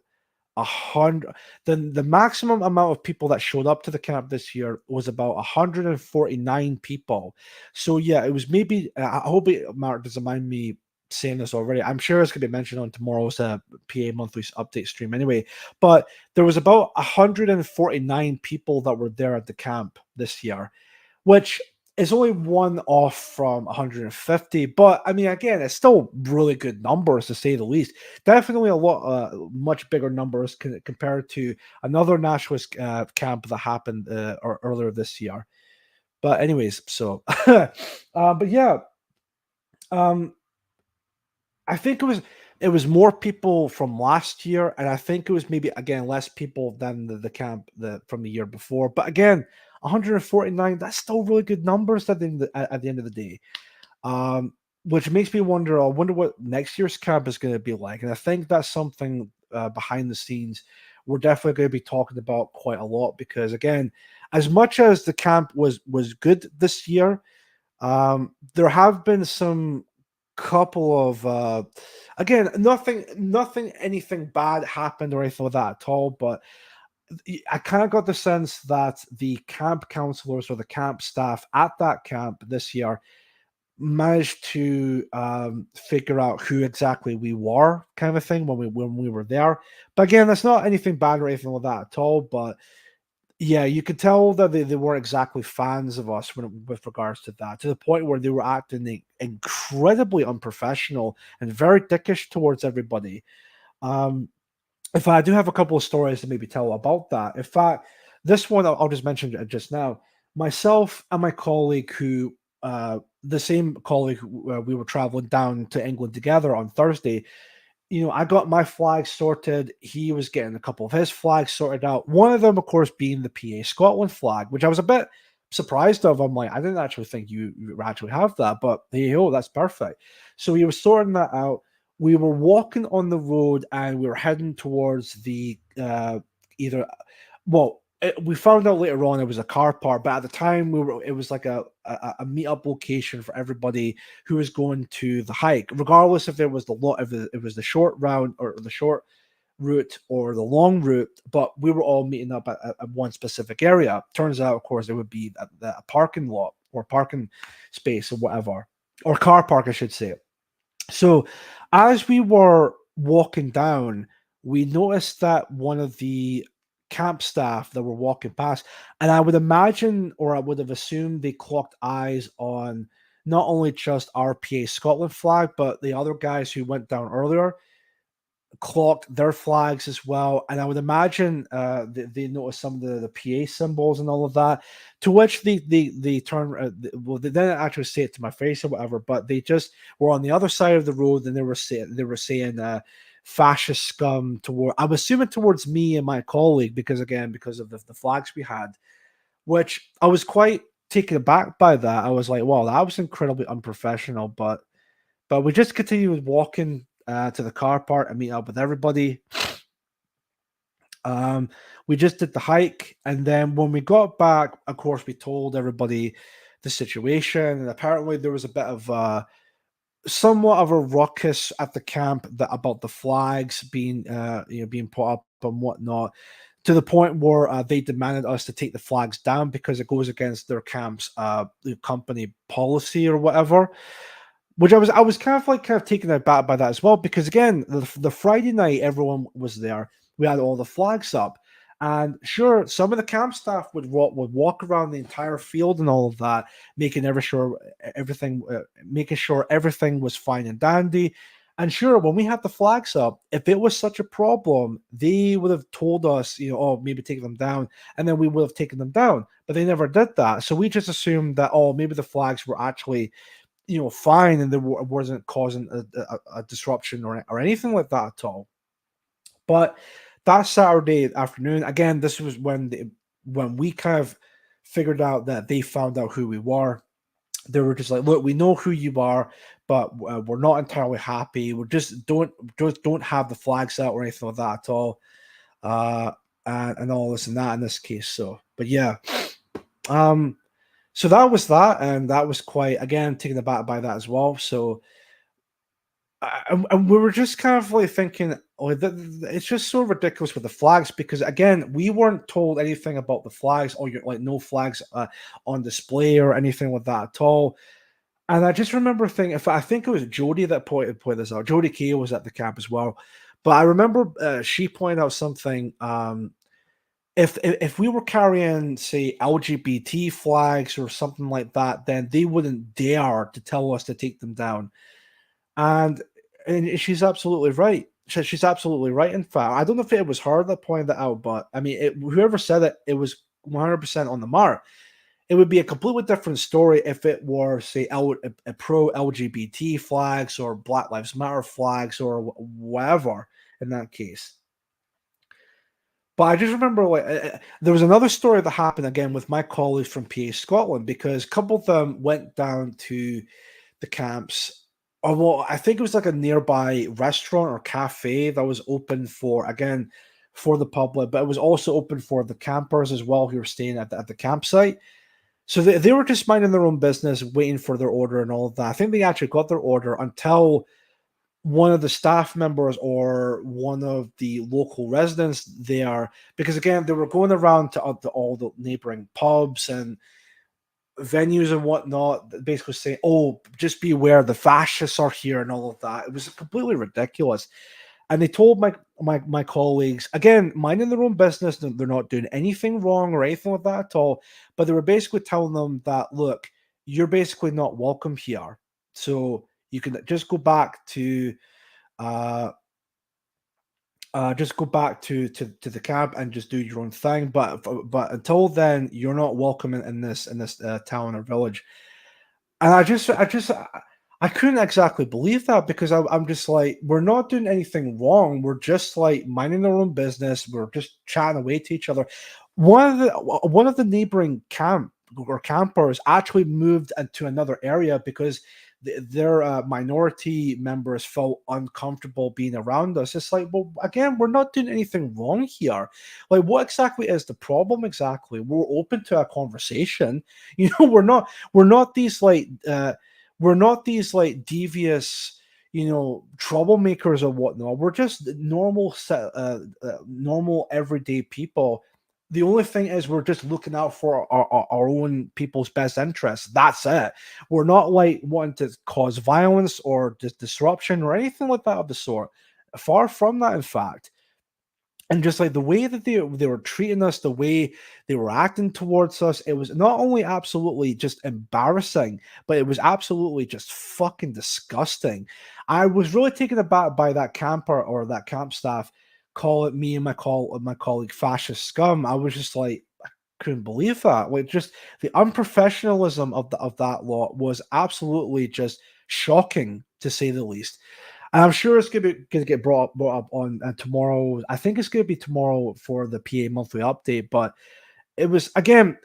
100. The maximum amount of people that showed up to the camp this year was about 149 people. So yeah, it was maybe. I hope Mark doesn't mind me saying this already. I'm sure it's going to be mentioned on tomorrow's PA monthly update stream anyway. But there was about 149 people that were there at the camp this year, which is only one off from 150. But I mean, again, it's still really good numbers to say the least. Definitely a lot, much bigger numbers compared to another nationalist camp that happened earlier this year. But anyways, so, but yeah, I think it was more people from last year, and I think it was maybe again less people than the camp from the year before. But again, 149, that's still really good numbers at at the end of the day. Which makes me wonder. I wonder what next year's camp is going to be like, and I think that's something behind the scenes we're definitely going to be talking about quite a lot because again, as much as the camp was good this year, there have been some couple of again nothing anything bad happened or anything like that at all, but I kind of got the sense that the camp counselors or the camp staff at that camp this year managed to figure out who exactly we were, kind of a thing when we were there. But again, that's not anything bad or anything like that at all. But yeah, you could tell that they weren't exactly fans of us with regards to that, to the point where they were acting incredibly unprofessional and very dickish towards everybody. Um, in fact, I do have a couple of stories to maybe tell about that. In fact, this one I'll just mention it just now. Myself and my colleague, the same colleague, we were traveling down to England together on Thursday. You know, I got my flag sorted. He was getting a couple of his flags sorted out. One of them, of course, being the PA Scotland flag, which I was a bit surprised of. I'm like, I didn't actually think you actually have that, but hey, oh, that's perfect. So he was sorting that out. We were walking on the road and we were heading towards the either, well, we found out later on it was a car park, but at the time it was like a meetup location for everybody who was going to the hike, regardless if it was if it was the short route or the short route or the long route. But we were all meeting up at one specific area. Turns out, of course, it would be a parking lot or parking space or whatever, or car park, I should say. So as we were walking down, we noticed that one of the camp staff that were walking past, and I would imagine, or I would have assumed, they clocked eyes on not only just our PA Scotland flag, but the other guys who went down earlier clocked their flags as well. And I would imagine they noticed some of the PA symbols and all of that. To which they turn, well, they didn't actually say it to my face or whatever, but they just were on the other side of the road and they were saying fascist scum toward, I'm assuming towards me and my colleague, because of the flags we had, which I was quite taken aback by that. I was like, wow, that was incredibly unprofessional. But we just continued walking to the car park and meet up with everybody. We just did the hike, and then when we got back, of course, we told everybody the situation, and apparently there was a bit of somewhat of a ruckus at the camp about the flags being being put up and whatnot, to the point where they demanded us to take the flags down because it goes against their camp's company policy or whatever. Which I was kind of taken aback by that as well, because again, the Friday night everyone was there. We had all the flags up, and sure, some of the camp staff would walk around the entire field and all of that, making sure everything was fine and dandy. And sure, when we had the flags up, if it was such a problem, they would have told us, oh, maybe take them down, and then we would have taken them down. But they never did that. So we just assumed that, oh, maybe the flags were actually, fine, and there wasn't causing a disruption or anything like that at all. But that Saturday afternoon, again, this was when we kind of figured out that they found out who we were. They were just like, look, we know who you are, but we're not entirely happy. We just don't have the flags out or anything like that at all, and all this and that in this case. So, but yeah, so that was that, and that was quite, again, taken aback by that as well. So, and we were just kind of like thinking, oh, it's just so ridiculous with the flags, because again, we weren't told anything about the flags, or you're like no flags on display or anything like that at all. And I just remember thinking, I think it was Jody that pointed this out. Jody Kay was at the camp as well, but I remember she pointed out something. If we were carrying, say, LGBT flags or something like that, then they wouldn't dare to tell us to take them down. And she's absolutely right. She's absolutely right. In fact, I don't know if it was her that pointed that out, but I mean, whoever said it, it was 100% on the mark. It would be a completely different story if it were, say, a pro LGBT flags or Black Lives Matter flags or whatever in that case. But I just remember there was another story that happened again with my colleagues from PA Scotland, because a couple of them went down to the camps. Or, well, I think it was like a nearby restaurant or cafe that was open for the public, but it was also open for the campers as well who were staying at the campsite. So they were just minding their own business, waiting for their order and all of that. I think they actually got their order until one of the staff members or one of the local residents there, because again, they were going around to all the neighboring pubs and venues and whatnot, basically saying, oh, just beware, the fascists are here and all of that. It was completely ridiculous. And they told my colleagues, again, minding their own business, they're not doing anything wrong or anything like that at all, but they were basically telling them that, look, you're basically not welcome here. So you can just go back to the the camp and just do your own thing. But until then, you're not welcome in this town or village. And I couldn't exactly believe that, because I'm just like, we're not doing anything wrong. We're just like minding our own business. We're just chatting away to each other. One of the neighboring campers actually moved into another area because their minority members felt uncomfortable being around us. It's like, well, again, we're not doing anything wrong here. Like, what exactly is the problem? Exactly, we're open to a conversation. We're not these like devious, troublemakers or whatnot. We're just normal everyday people. The only thing is we're just looking out for our own people's best interests. That's it. We're not like wanting to cause violence or disruption or anything like that of the sort. Far from that, in fact. And just like the way that they were treating us, the way they were acting towards us, it was not only absolutely just embarrassing, but it was absolutely just fucking disgusting. I was really taken aback by that camper or that camp staff calling me and my colleague fascist scum. I was just like, I couldn't believe that. Like, just the unprofessionalism of that lot was absolutely just shocking, to say the least. And I'm sure it's going to get brought up on tomorrow. I think it's going to be tomorrow for the PA monthly update. But it was, again,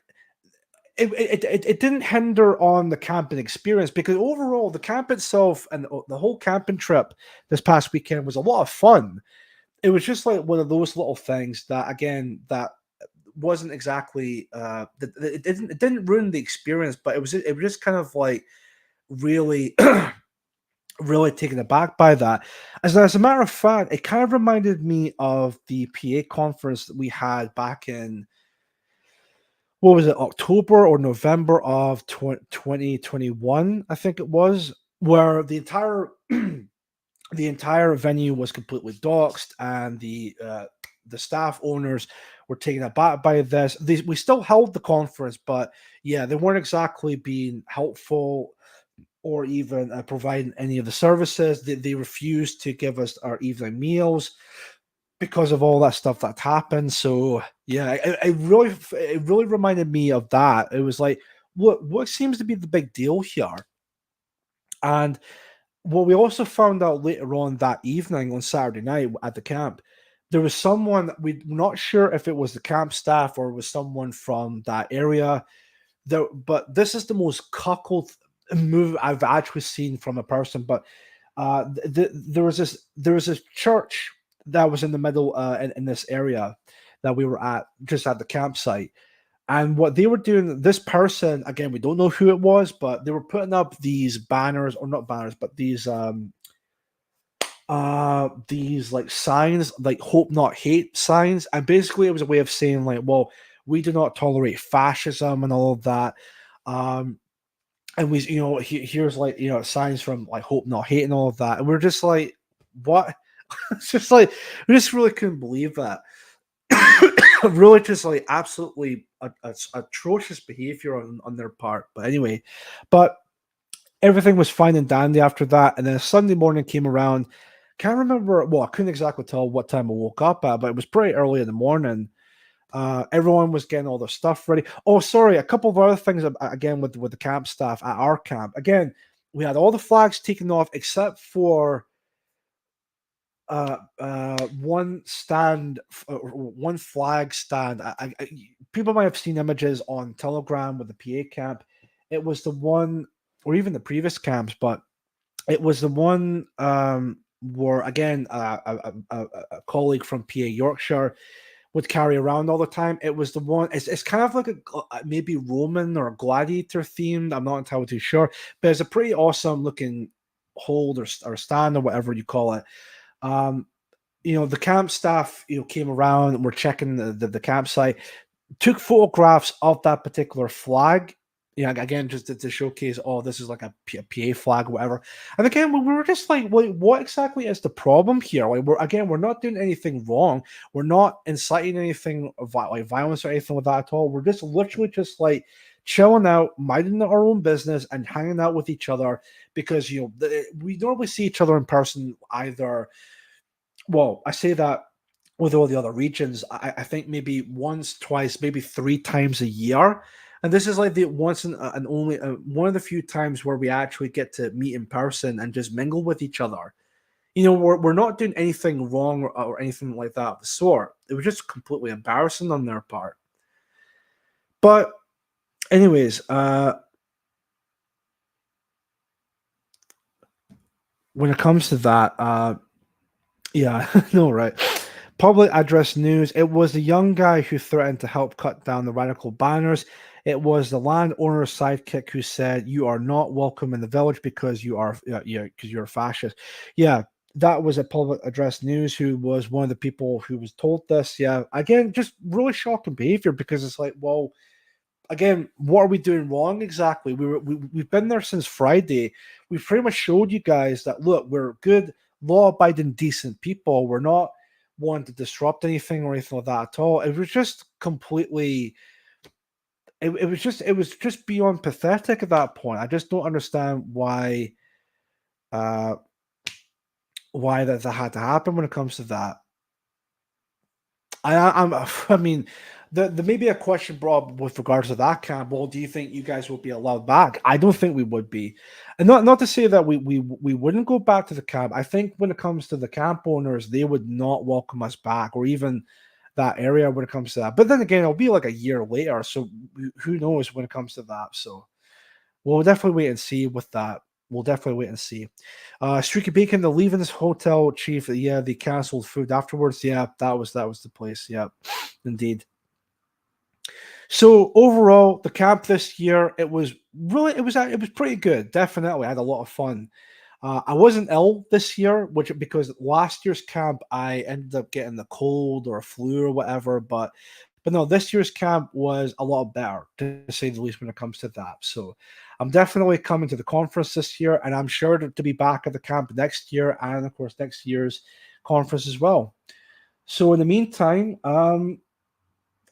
it didn't hinder on the camping experience, because overall the camp itself and the whole camping trip this past weekend was a lot of fun. It was just like one of those little things that, again, that wasn't exactly it didn't ruin the experience, but it was just kind of like really really taken aback by that. As a matter of fact, it kind of reminded me of the PA conference that we had back in, what was it, October or November of 2021, I think it was, where the entire venue was completely doxxed, and the staff owners were taken aback by this. We still held the conference, but yeah, they weren't exactly being helpful. or even providing any of the services. They refused to give us our evening meals because of all that stuff that happened. So yeah, it really reminded me of that. It was like, what seems to be the big deal here? And what we also found out later on that evening on Saturday night at the camp, there was someone, we're not sure if it was the camp staff or it was someone from that area. But this is the most cuckold move I've actually seen from a person. But there was this church that was in the middle in this area that we were at, just at the campsite. And what they were doing, this person, again, we don't know who it was, but they were putting up these banners, or not banners, but these like signs, like hope not hate signs. And basically it was a way of saying like, well, we do not tolerate fascism and all of that. And we, here's like, signs from like hope not hate and all of that. And we're just like, what? It's just like, we just really couldn't believe that. Really just like absolutely atrocious behavior on their part. But anyway, everything was fine and dandy after that. And then Sunday morning came around. Can't remember. Well, I couldn't exactly tell what time I woke up at, but it was pretty early in the morning. Everyone was getting all their stuff ready. Oh, sorry, a couple of other things again with the camp staff at our camp. Again, we had all the flags taken off except for one stand, one flag stand. People might have seen images on Telegram with the PA camp. It was the one, or even the previous camps, but it was the one where again a colleague from PA Yorkshire would carry around all the time. It was the one. It's kind of like a maybe Roman or gladiator themed. I'm not entirely too sure, but it's a pretty awesome looking hold or stand or whatever you call it. The camp staff, came around and were checking the campsite, took photographs of that particular flag. Again, just to showcase, oh, this is like a PA flag, or whatever. And again, we were just like, what exactly is the problem here? Like, we're not doing anything wrong. We're not inciting anything like violence or anything like that at all. We're just literally just like chilling out, minding our own business, and hanging out with each other because we normally see each other in person either. Well, I say that with all the other regions, I think maybe once, twice, maybe 3 times a year. And this is like the once and only one of the few times where we actually get to meet in person and just mingle with each other. We're not doing anything wrong or anything like that of the sort. It was just completely embarrassing on their part. But anyways, when it comes to that, yeah, no, right. Public address news. It was the young guy who threatened to help cut down the radical banners. It was the landowner's sidekick who said, "You are not welcome in the village because you're a fascist." Yeah, that was a public address news. Who was one of the people who was told this? Yeah, again, just really shocking behavior because it's like, well, again, what are we doing wrong exactly? We've been there since Friday. We've pretty much showed you guys that look, we're good, law-abiding, decent people. We're not wanting to disrupt anything or anything like that at all. It was just completely. It was just beyond pathetic at that point. I just don't understand why that had to happen when it comes to that. I mean, there may be a question brought up with regards to that camp. Well, do you think you guys will be allowed back? I don't think we would be, and not to say that we wouldn't go back to the camp. I think when it comes to the camp owners, they would not welcome us back, or even that area when it comes to that. But then again, it'll be like a year later, so who knows when it comes to that. So we'll definitely wait and see with that. We'll definitely wait and see. Streaky Bacon, the leaving this hotel chief. Yeah, they canceled food afterwards. Yeah, that was the place. Yeah, indeed. So overall, the camp this year, it was pretty good. Definitely, I had a lot of fun. I wasn't ill this year, because last year's camp I ended up getting the cold or a flu or whatever. But no, this year's camp was a lot better, to say the least, when it comes to that. So I'm definitely coming to the conference this year, and I'm sure to be back at the camp next year, and of course next year's conference as well. So in the meantime,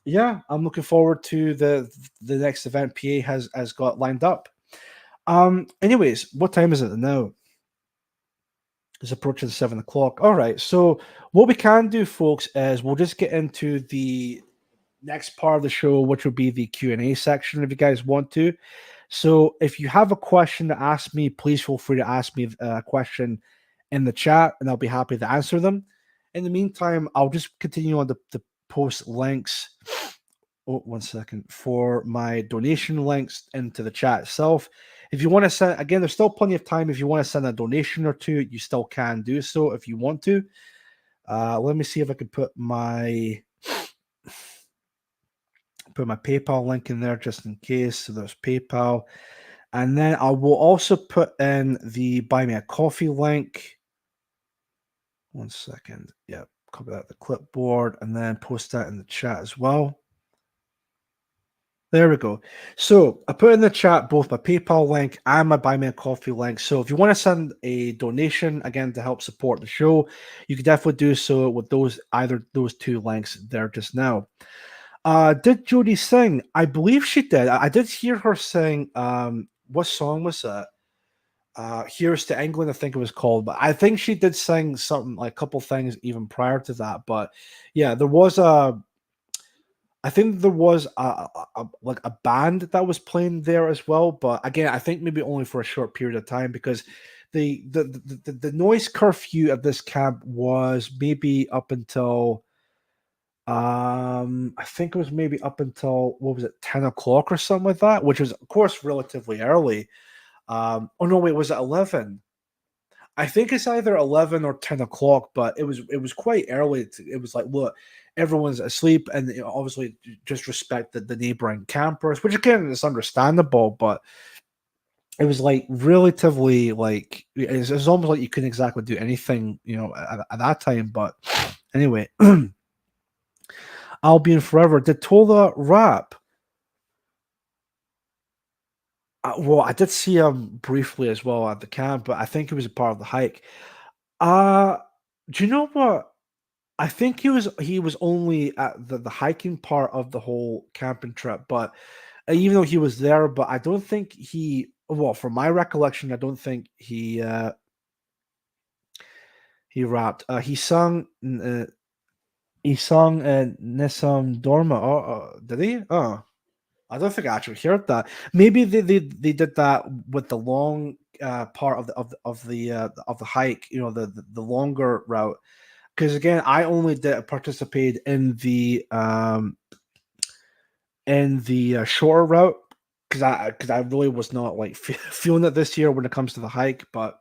yeah, I'm looking forward to the next event PA has got lined up. Anyways, what time is it now? It's approaching 7 o'clock. All right. So what we can do, folks, is we'll just get into the next part of the show, which will be the Q&A section, if you guys want to. So if you have a question to ask me, please feel free to ask me a question in the chat, and I'll be happy to answer them. In the meantime, I'll just continue on the post links. Oh, 1 second, for my donation links into the chat itself. If you want to send, again, there's still plenty of time. If you want to send a donation or two, you still can do so if you want to. Let me see if I can put my PayPal link in there just in case. So there's PayPal. And then I will also put in the Buy Me a Coffee link. 1 second. Yeah, copy that to the clipboard and then post that in the chat as well. There we go. So I put in the chat both my PayPal link and my Buy Me a Coffee link. So if you want to send a donation, again, to help support the show, you can definitely do so with either those two links there just now. Did Jodie sing? I believe she did. I did hear her sing. What song was that? Here's to England, I think it was called. But I think she did sing something, like a couple things even prior to that. But yeah, there was I think there was like a band that was playing there as well, but again, I think maybe only for a short period of time, because the noise curfew at this camp was maybe up until I think it was maybe up until, what was it, 10 o'clock or something like that, which was of course relatively early. Oh no, wait, was it 11? I think it's either 11 or 10 o'clock, but it was quite early. It was like, look, everyone's asleep, and obviously just respect the neighboring campers, which again is understandable, but it was like relatively like it's almost like you couldn't exactly do anything, at that time. But anyway, I'll Be in Forever. Did Tola rap? Well, I did see him briefly as well at the camp, but I think he was a part of the hike. Do you know what? I think he was only at the hiking part of the whole camping trip, but even though he was there, but I don't think well, from my recollection, I don't think he rapped. He sung Nisam Dorma. Did he? Oh, I don't think I actually heard that. Maybe they did that with the long part of the hike, the longer route. Because again, I only did participate in the shorter route, because I really was not like feeling it this year when it comes to the hike. But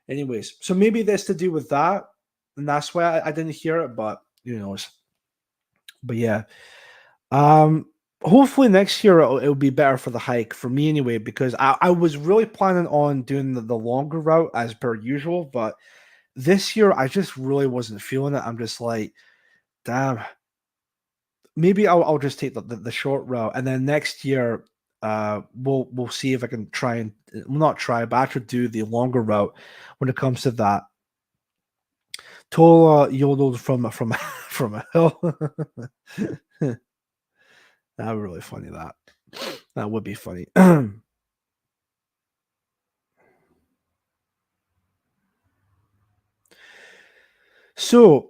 anyways, so maybe that's to do with that, and that's why I didn't hear it. But who knows? But yeah, hopefully next year it'll be better for the hike for me anyway, because I was really planning on doing the longer route as per usual, but this year I just really wasn't feeling it. I'm just like, damn, maybe I'll just take the short route, and then next year we'll see if I can try and, well, not try, but actually do the longer route when it comes to that. Tola yodeled from from a hill. That would be really funny. That would be funny. So,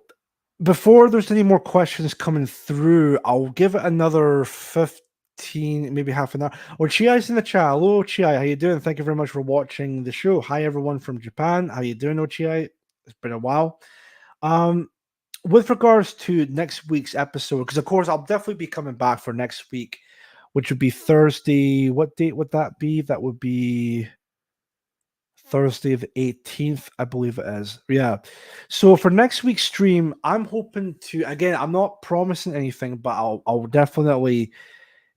before there's any more questions coming through, I'll give it another 15, maybe half an hour. Or Chiai's in the chat. Hello, Chiai. How you doing? Thank you very much for watching the show. Hi, everyone from Japan. How you doing, Chiai? It's been a while. With regards to next week's episode, because of course I'll definitely be coming back for next week, which would be Thursday. What date would that be? That would be Thursday the 18th, I believe it is. Yeah. So for next week's stream, I'm hoping to, again, I'm not promising anything, but I'll definitely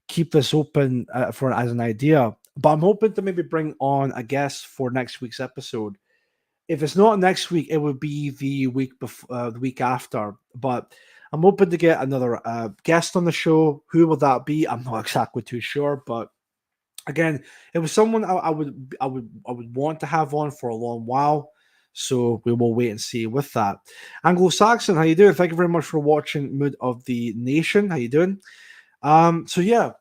keep this open for as an idea. But I'm hoping to maybe bring on a guest for next week's episode. If it's not next week, it would be the week before, the week after. But I'm hoping to get another guest on the show. Who will that be? I'm not exactly too sure, but again, it was someone I would want to have on for a long while. So we will wait and see with that. Anglo-Saxon, how you doing? Thank you very much for watching Mood of the Nation. How you doing? So yeah,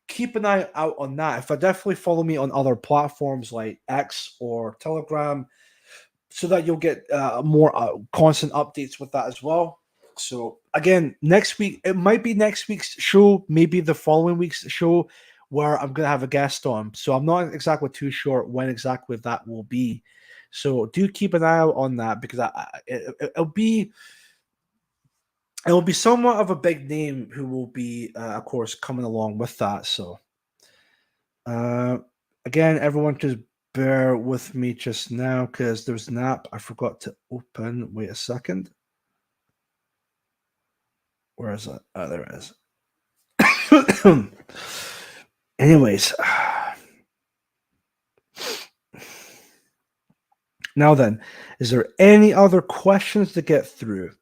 keep an eye out on that. If I definitely follow me on other platforms like X or Telegram, so that you'll get more constant updates with that as well. So again, next week it might be next week's show, maybe the following week's show, where I'm gonna have a guest on. So I'm not exactly too sure when exactly that will be. So do keep an eye out on that because it'll be somewhat of a big name who will be, of course, coming along with that. So again, everyone just bear with me just now because there's an app I forgot to open. Wait a second. Where is it? Oh, there it is. Anyways. Now then, is there any other questions to get through?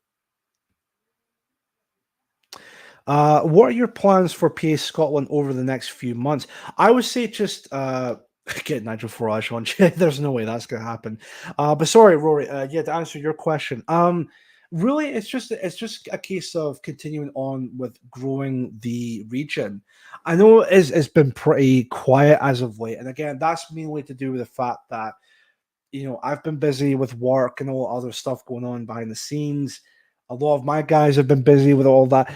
What are your plans for PA Scotland over the next few months? I would say just get Nigel Farage on. There's no way that's gonna happen. But sorry, Rory. Yeah, to answer your question, really, it's just a case of continuing on with growing the region. I know it's been pretty quiet as of late, and again, that's mainly to do with the fact that I've been busy with work and all other stuff going on behind the scenes. A lot of my guys have been busy with all that.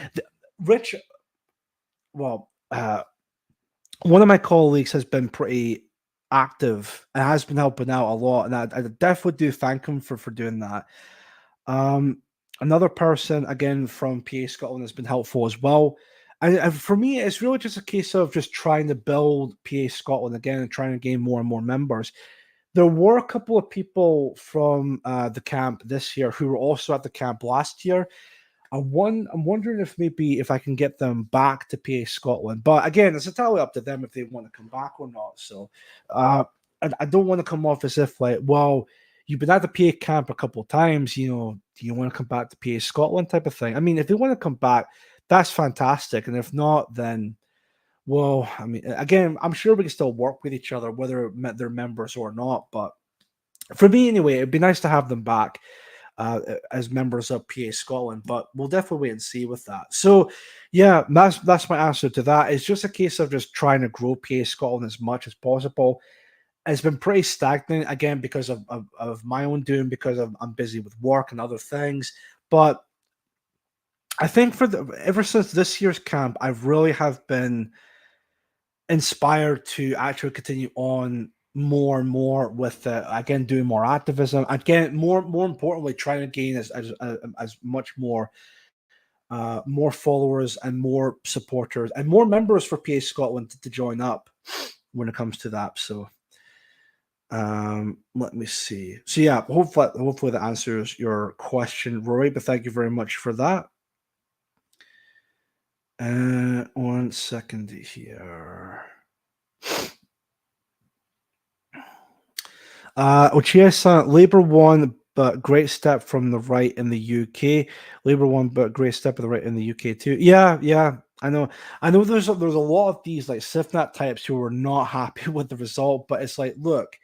Rich, well, one of my colleagues has been pretty active and has been helping out a lot, and I definitely do thank him for doing that. Another person, again, from PA Scotland has been helpful as well. And for me, it's really just a case of just trying to build PA Scotland again and trying to gain more and more members. There were a couple of people from the camp this year who were also at the camp last year. I'm wondering if I can get them back to PA Scotland. But again, it's entirely up to them if they want to come back or not. So I don't want to come off as if like, well, you've been at the PA camp a couple of times, do you want to come back to PA Scotland type of thing? I mean, if they want to come back, that's fantastic. And if not, then, well, I mean, again, I'm sure we can still work with each other, whether they're members or not. But for me, anyway, it'd be nice to have them back as members of PA Scotland. But we'll definitely wait and see with that. So, yeah, that's my answer to that. It's just a case of just trying to grow PA Scotland as much as possible. It's been pretty stagnant again because of my own doing, because I'm busy with work and other things. But I think ever since this year's camp, I really have been inspired to actually continue on more and more with again doing more activism. Again, more importantly, trying to gain as much more followers and more supporters and more members for PA Scotland to join up when it comes to that. So. Let me see. So yeah, hopefully that answers your question, Rory. But thank you very much for that. 1 second here. Ochia-san, Labour won, but great step from the right in the UK. Labour won, but great step of the right in the UK too. Yeah. I know. There's a lot of these like SIFNAT types who are not happy with the result, but it's like, look.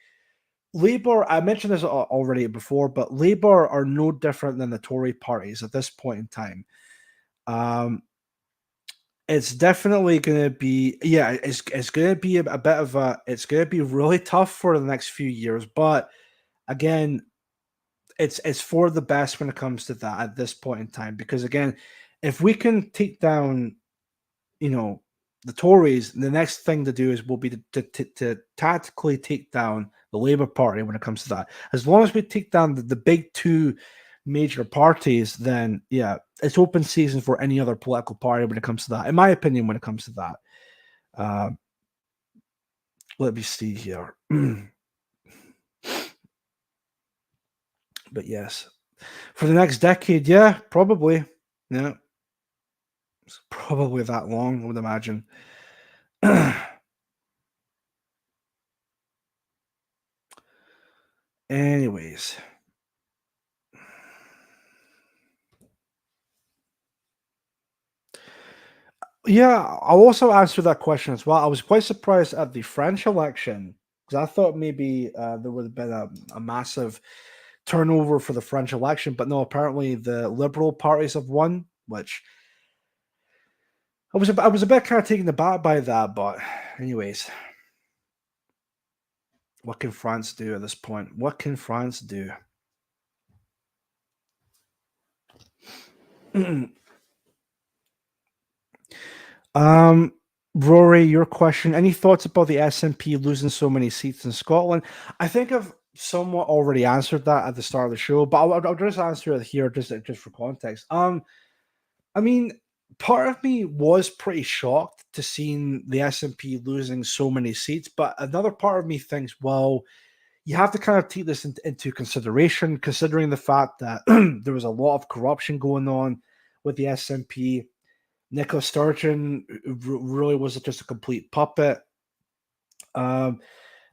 Labour, I mentioned this already before, but Labour are no different than the Tory parties at this point in time. It's definitely going to be, it's going to be a bit of it's going to be really tough for the next few years. But again, it's for the best when it comes to that at this point in time. Because again, if we can take down, the Tories, the next thing to do will be to tactically take down the Labour Party when it comes to that. As long as we take down the big two major parties, then yeah, it's open season for any other political party when it comes to that. In my opinion, when it comes to that. Let me see here. But yes, for the next decade, yeah, probably. Yeah. It's probably that long, I would imagine. Anyways. Yeah, I'll also answer that question as well. I was quite surprised at the French election because I thought maybe there would have been a massive turnover for the French election, but no, apparently the Liberal parties have won, which I was a bit kind of taken aback by that, but anyways, what can France do at this point? What can France do? um, Rory, your question. Any thoughts about the SNP losing so many seats in Scotland? I think I've somewhat already answered that at the start of the show, but I'll just answer it here just for context. I mean, part of me was pretty shocked to seeing the SNP losing so many seats, but another part of me thinks, well, you have to kind of take this into consideration, considering the fact that there was a lot of corruption going on with the SNP. Nicola Sturgeon really was just a complete puppet. Um,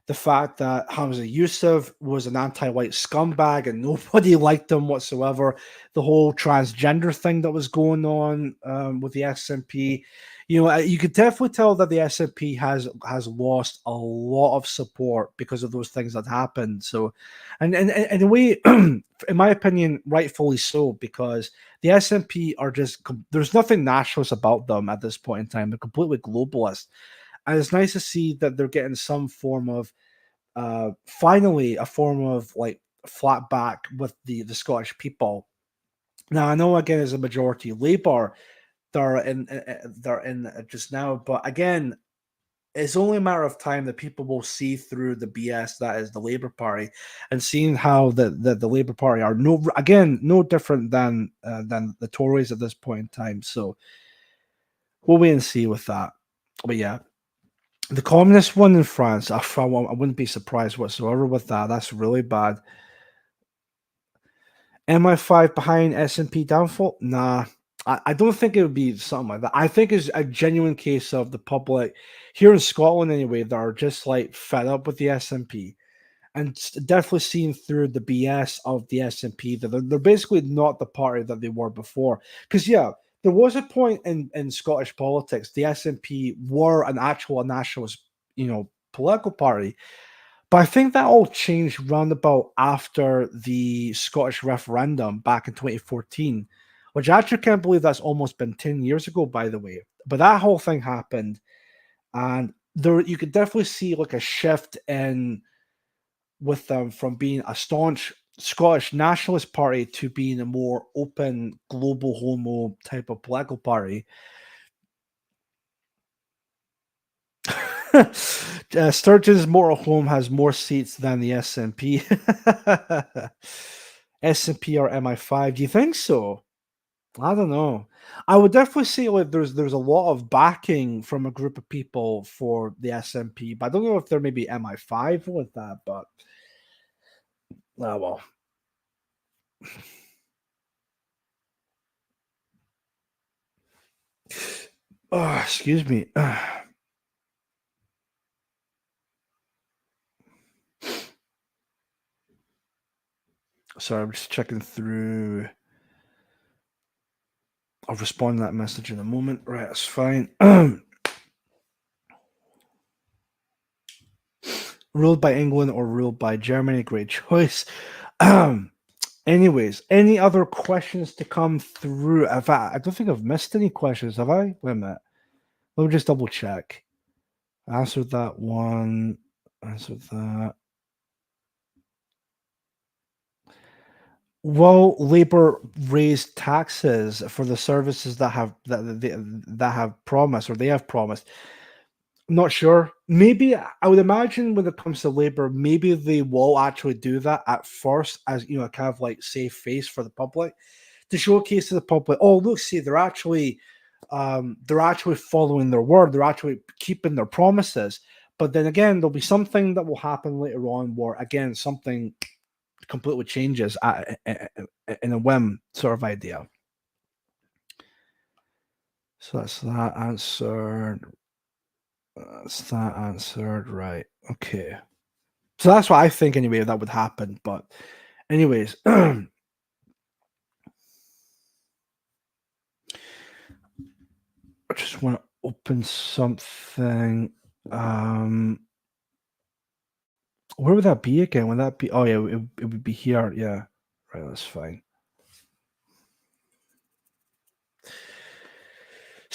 the fact that Hamza Yusuf was an anti-white scumbag and nobody liked him whatsoever. The whole transgender thing that was going on with the SNP. You know, you could definitely tell that the SNP has lost a lot of support because of those things that happened. So, and in a way, in my opinion, rightfully so, because the SNP are just there's nothing nationalist about them at this point in time. They're completely globalist. And it's nice to see that they're getting some form of finally a form of like flat back with the Scottish people. Now I know again as a majority Labour they're in just now, but again it's only a matter of time that people will see through the BS that is the Labour Party, and seeing how the Labour Party are no different than the Tories at this point in time. So we'll wait and see with that. But yeah, the communist one in France, I wouldn't be surprised whatsoever with that. That's really bad. MI5 behind SNP downfall? Nah, I don't think it would be something like that. I think it's a genuine case of the public here in Scotland, anyway, that are just like fed up with the SNP and definitely seeing through the BS of the SNP that they're basically not the party that they were before. Because yeah, there was a point in Scottish politics the SNP were an actual nationalist, political party. But I think that all changed roundabout after the Scottish referendum back in 2014, which I actually can't believe that's almost been 10 years ago, by the way. But that whole thing happened, and there you could definitely see like a shift in with them from being a staunch Scottish nationalist party to being a more open global homo type of political party. Sturgeon's Moral Home has more seats than the SNP. SNP or MI5? Do you think so? I don't know. I would definitely say like there's a lot of backing from a group of people for the SNP, but I don't know if there may be MI5 with that. But oh well. Oh, excuse me. Sorry, I'm just checking through. I'll respond to that message in a moment. Right, that's fine. Ruled by England or ruled by Germany? Great choice. Anyways, any other questions to come through? I don't think I've missed any questions, have I? Wait a minute. Let me just double check. Answered that one. Answered that. Will Labour raise taxes for the services that have promised, or they have promised? I'm not sure. Maybe I would imagine when it comes to Labour, maybe they will actually do that at first, as kind of like safe face for the public, to showcase to the public. Oh, look, see, they're actually following their word. They're actually keeping their promises. But then again, there'll be something that will happen later on where again something completely changes in a whim sort of idea. So that's that answered. That's that answered. Right. Okay. So that's what I think anyway that would happen. But anyways, I just want to open something. Where would that be again? Would that be? Oh yeah, it would be here. Yeah, right. That's fine.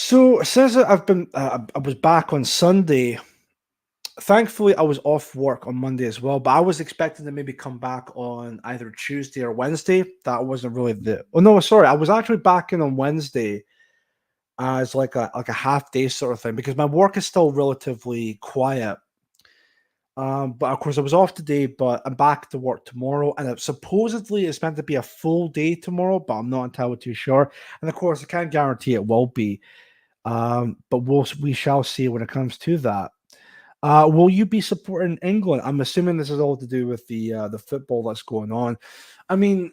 So since I've been, I was back on Sunday. Thankfully, I was off work on Monday as well, but I was expecting to maybe come back on either Tuesday or Wednesday. That wasn't really the. Oh no, sorry, I was actually back in on Wednesday as like a half day sort of thing because my work is still relatively quiet. But of course, I was off today, but I'm back to work tomorrow, and supposedly it's meant to be a full day tomorrow, but I'm not entirely too sure. And of course, I can't guarantee it will be. But we shall see when it comes to that. Will you be supporting England? I'm assuming this is all to do with the football that's going on. I mean,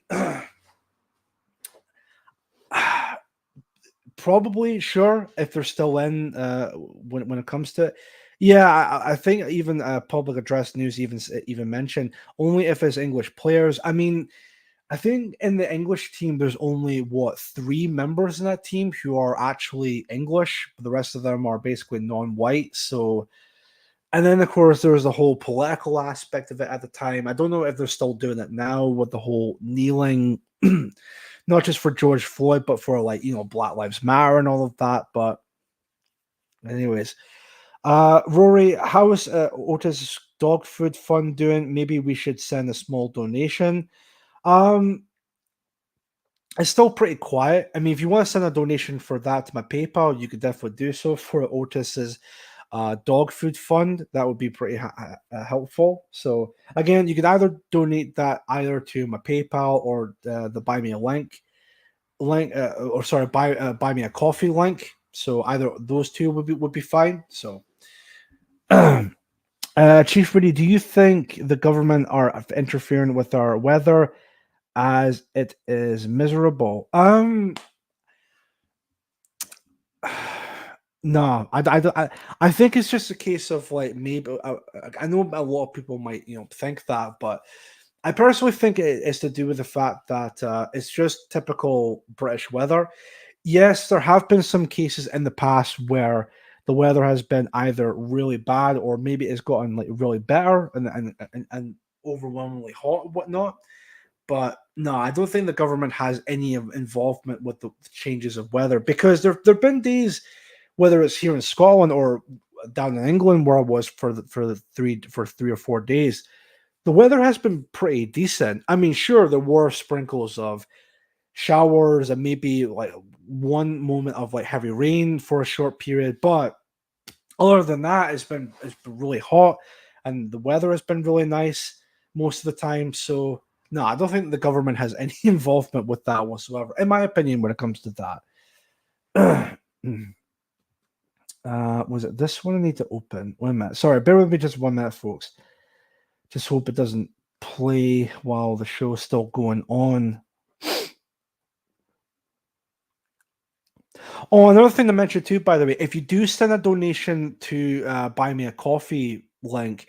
probably sure if they're still in when it comes to it. Yeah, I think even Public Address News even mentioned only if it's English players. I mean, I think in the English team, there's only what 3 members in that team who are actually English. The rest of them are basically non-white. So, and then of course there was the whole political aspect of it at the time. I don't know if they're still doing it now with the whole kneeling, not just for George Floyd, but for Black Lives Matter and all of that. But, anyways. Rory, how is Otis Dog Food Fund doing? Maybe we should send a small donation. It's still pretty quiet. I mean, if you want to send a donation for that to my PayPal, you could definitely do so for Otis's dog food fund. That would be pretty helpful. So again, you can either donate that either to my PayPal or the Buy Me a Buy Me a Coffee link. So either those two would be fine. So. Chief Rudy, do you think the government are interfering with our weather as it is miserable? No, I think it's just a case of like maybe I know a lot of people might think that, but I personally think it is to do with the fact that it's just typical British weather. Yes, there have been some cases in the past where the weather has been either really bad or maybe it's gotten like really better and overwhelmingly hot and whatnot. But no, I don't think the government has any involvement with the changes of weather because there've been days, whether it's here in Scotland or down in England where I was for 3 or 4 days, the weather has been pretty decent. I mean, sure, there were sprinkles of showers and maybe like one moment of like heavy rain for a short period, but other than that, it's been really hot and the weather has been really nice most of the time. So no, I don't think the government has any involvement with that whatsoever, in my opinion, when it comes to that. Was it this one I need to open? 1 minute. Sorry, bear with me just 1 minute, folks. Just hope it doesn't play while the show's still going on. Oh, another thing to mention too, by the way, if you do send a donation to Buy Me a Coffee link,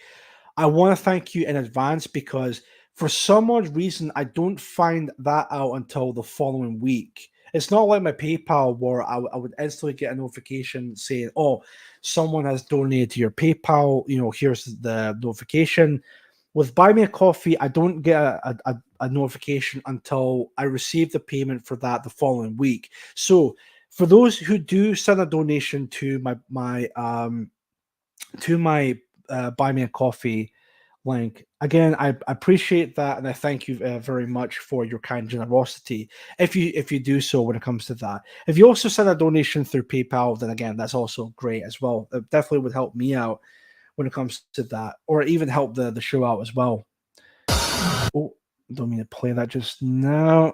I want to thank you in advance because for some odd reason, I don't find that out until the following week. It's not like my PayPal where I would instantly get a notification saying, oh, someone has donated to your PayPal, here's the notification. With Buy Me a Coffee, I don't get a notification until I receive the payment for that the following week. So for those who do send a donation to my Buy Me a Coffee link, again, I appreciate that and I thank you very much for your kind generosity. If you do so when it comes to that, if you also send a donation through PayPal, then again, that's also great as well. It definitely would help me out when it comes to that, or even help the show out as well. Oh, don't mean to play that just now.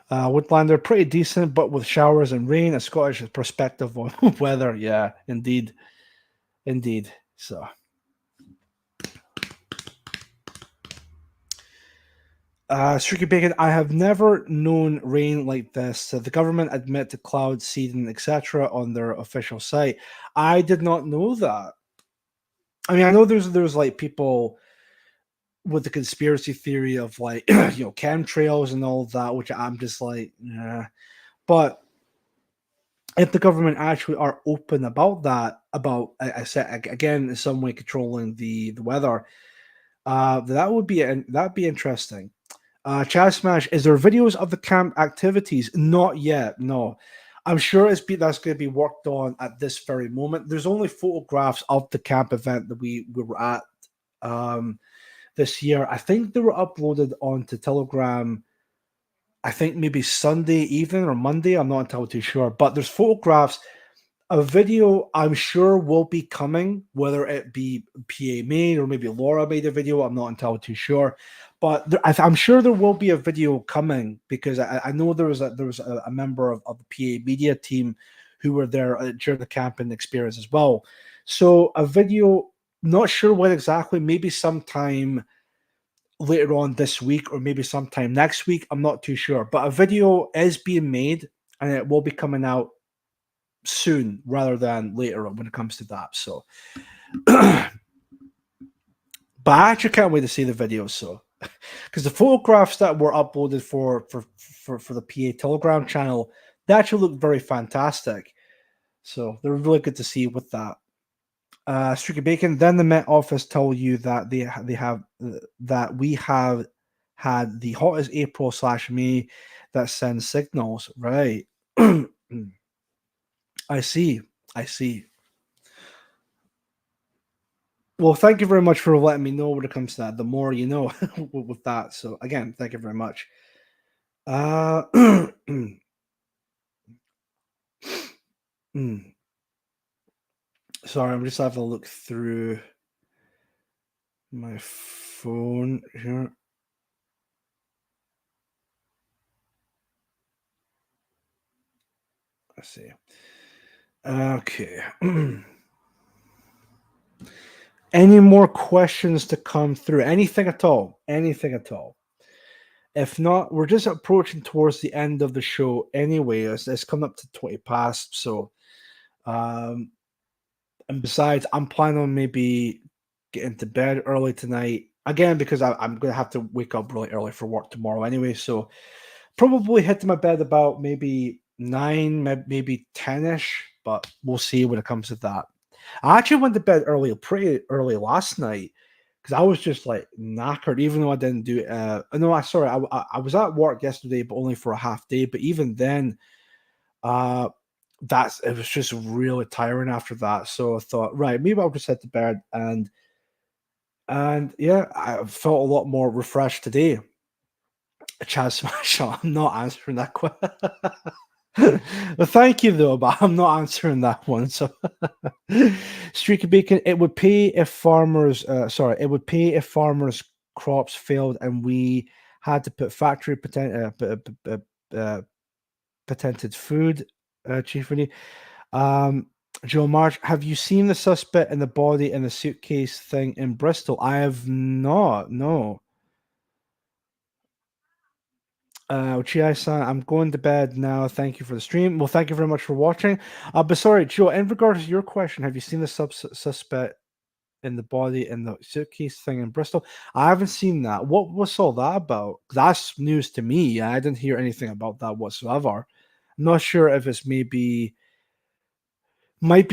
Woodlander, pretty decent, but with showers and rain, a Scottish perspective on weather. Yeah, indeed. So, Streaky Bacon, I have never known rain like this. The government admit to cloud seeding, etc., on their official site. I did not know that. I mean, I know there's like people with the conspiracy theory of like chemtrails and all of that, which I'm just like, nah. But if the government actually are open about that, about I said again in some way controlling the weather, that'd be interesting. Chaz Smash, is there videos of the camp activities? Not yet, no. I'm sure that's going to be worked on at this very moment. There's only photographs of the camp event that we were at this year. I think they were uploaded onto Telegram, I think maybe Sunday evening or Monday. I'm not entirely too sure. But there's photographs. A video I'm sure will be coming, whether it be PA made or maybe Laura made a video. I'm not entirely too sure. But I'm sure there will be a video coming because I know there was a member of the PA media team who were there during the camping experience as well. So a video, not sure when exactly, maybe sometime later on this week or maybe sometime next week. I'm not too sure. But a video is being made and it will be coming out soon rather than later when it comes to that. So, but I actually can't wait to see the videos. So, because the photographs that were uploaded for the PA Telegram channel, they actually look very fantastic. So they're really good to see with that. Streaky Bacon. Then the Met Office told you that they have that we have had the hottest April/May that sends signals. Right. I see. Well, thank you very much for letting me know when it comes to that. The more you know with that. So again, thank you very much. Sorry, I'm just having a look through my phone here. Let's see. Okay. Any more questions to come through? Anything at all? Anything at all? If not, we're just approaching towards the end of the show anyway. It's coming up to 20 past. So, and besides, I'm planning on maybe getting to bed early tonight. Again, because I'm going to have to wake up really early for work tomorrow anyway. So, probably hit to my bed about maybe 9, maybe 10-ish. But we'll see when it comes to that. I actually went to bed pretty early last night because I was just like knackered, even though I didn't do it. No, I was at work yesterday, but only for a half day. But even then, it was just really tiring after that. So I thought, right, maybe I'll just head to bed and yeah, I felt a lot more refreshed today. Chaz Smash, I'm not answering that question. Well, thank you though, but I'm not answering that one. So, Streaky Bacon, it would pay if farmers. It would pay if farmers' crops failed and we had to put factory patented food. Chief Vinny, Joe March, have you seen the suspect in the body in the suitcase thing in Bristol? I have not. No. Uchai-san, I'm going to bed now. Thank you for the stream. Well, thank you very much for watching. But sorry, Joe, in regards to your question, have you seen the suspect in the body in the suitcase thing in Bristol? I haven't seen that. What was all that about? That's news to me. I didn't hear anything about that whatsoever. I'm not sure if it's might be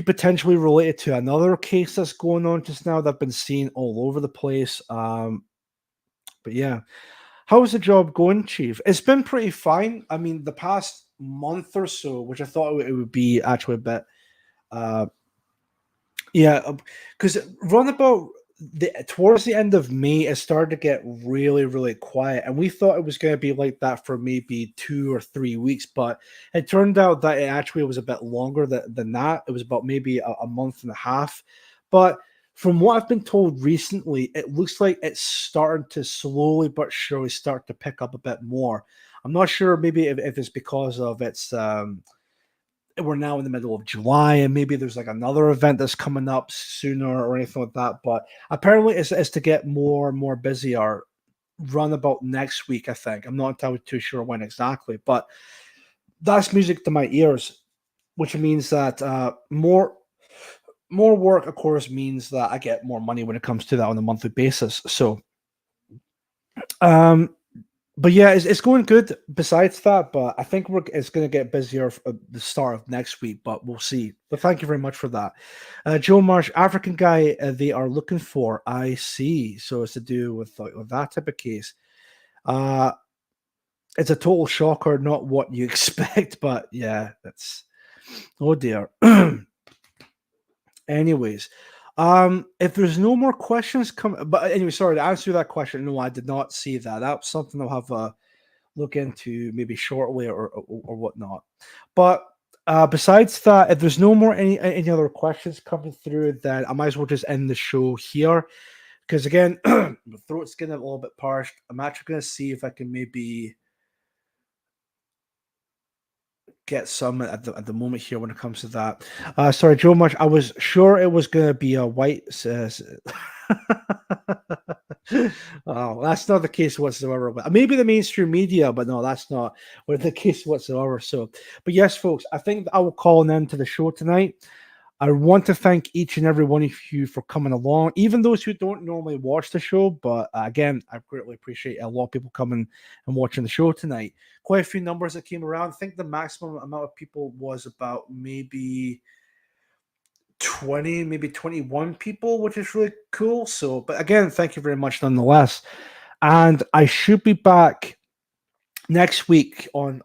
potentially related to another case that's going on just now that I've been seeing all over the place. But yeah. How's the job going, Chief? It's been pretty fine. I mean, the past month or so, which I thought it would be actually a bit, because towards the end of May, it started to get really, really quiet, and we thought it was going to be like that for maybe 2 or 3 weeks, but it turned out that it actually was a bit longer than that. It was about maybe a month and a half, but from what I've been told recently, it looks like it's starting to slowly but surely start to pick up a bit more. I'm not sure maybe if it's because of we're now in the middle of July and maybe there's like another event that's coming up sooner or anything like that. But apparently it's to get more and more busier run about next week, I think. I'm not entirely too sure when exactly, but that's music to my ears, which means that more work, of course, means that I get more money when it comes to that on a monthly basis. So, but yeah, it's going good besides that, but I think it's going to get busier at the start of next week, but we'll see. But thank you very much for that. Joe Marsh, African guy they are looking for. I see. So it's to do with that type of case. it's a total shocker, not what you expect, but yeah, that's oh dear. Anyways, if there's no more questions come, but anyway, sorry to answer that question. No, I did not see that. That's something I'll have a look into maybe shortly or whatnot. But besides that, if there's no more any other questions coming through, then I might as well just end the show here. Because again, my throat's getting a little bit parched. I'm actually going to see if I can maybe get some at the moment here when it comes to that. Sorry, Joe Much. I was sure it was going to be a white. Oh, that's not the case whatsoever. But maybe the mainstream media, but no, that's not what the case whatsoever. So, but yes, folks, I think I will call an end to the show tonight. I want to thank each and every one of you for coming along, even those who don't normally watch the show. But again, I greatly appreciate a lot of people coming and watching the show tonight. Quite a few numbers that came around. I think the maximum amount of people was about maybe 20, maybe 21 people, which is really cool. So, but again, thank you very much nonetheless. And I should be back next week on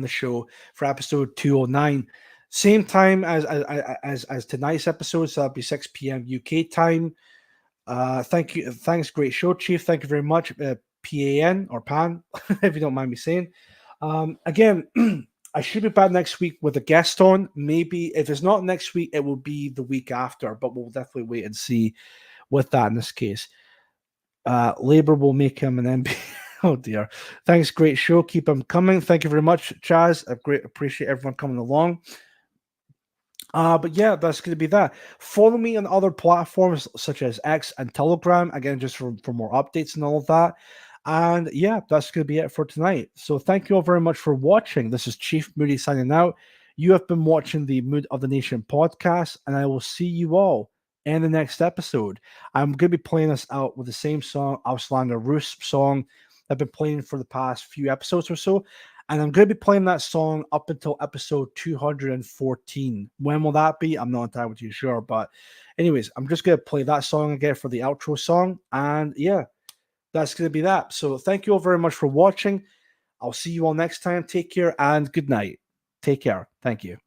the show for episode 209. Same time as tonight's episode, so that'll be 6 p.m. UK time. Thank you. Thanks, great show, Chief. Thank you very much. PAN or PAN, if you don't mind me saying. Again, I should be back next week with a guest on. Maybe if it's not next week, it will be the week after, but we'll definitely wait and see with that in this case. Labour will make him an MP. Oh dear. Thanks, great show. Keep them coming. Thank you very much, Chaz. I great appreciate everyone coming along. But yeah, that's going to be that. Follow me on other platforms such as X and Telegram, again, just for more updates and all of that. And yeah, that's going to be it for tonight. So thank you all very much for watching. This is Chief Moody signing out. You have been watching the Mood of the Nation podcast, and I will see you all in the next episode. I'm going to be playing this out with the same song, Auslander Roos song I've been playing for the past few episodes or so. And I'm going to be playing that song up until episode 214. When will that be? I'm not entirely too sure. But anyways, I'm just going to play that song again for the outro song. And yeah, that's going to be that. So thank you all very much for watching. I'll see you all next time. Take care and good night. Take care. Thank you.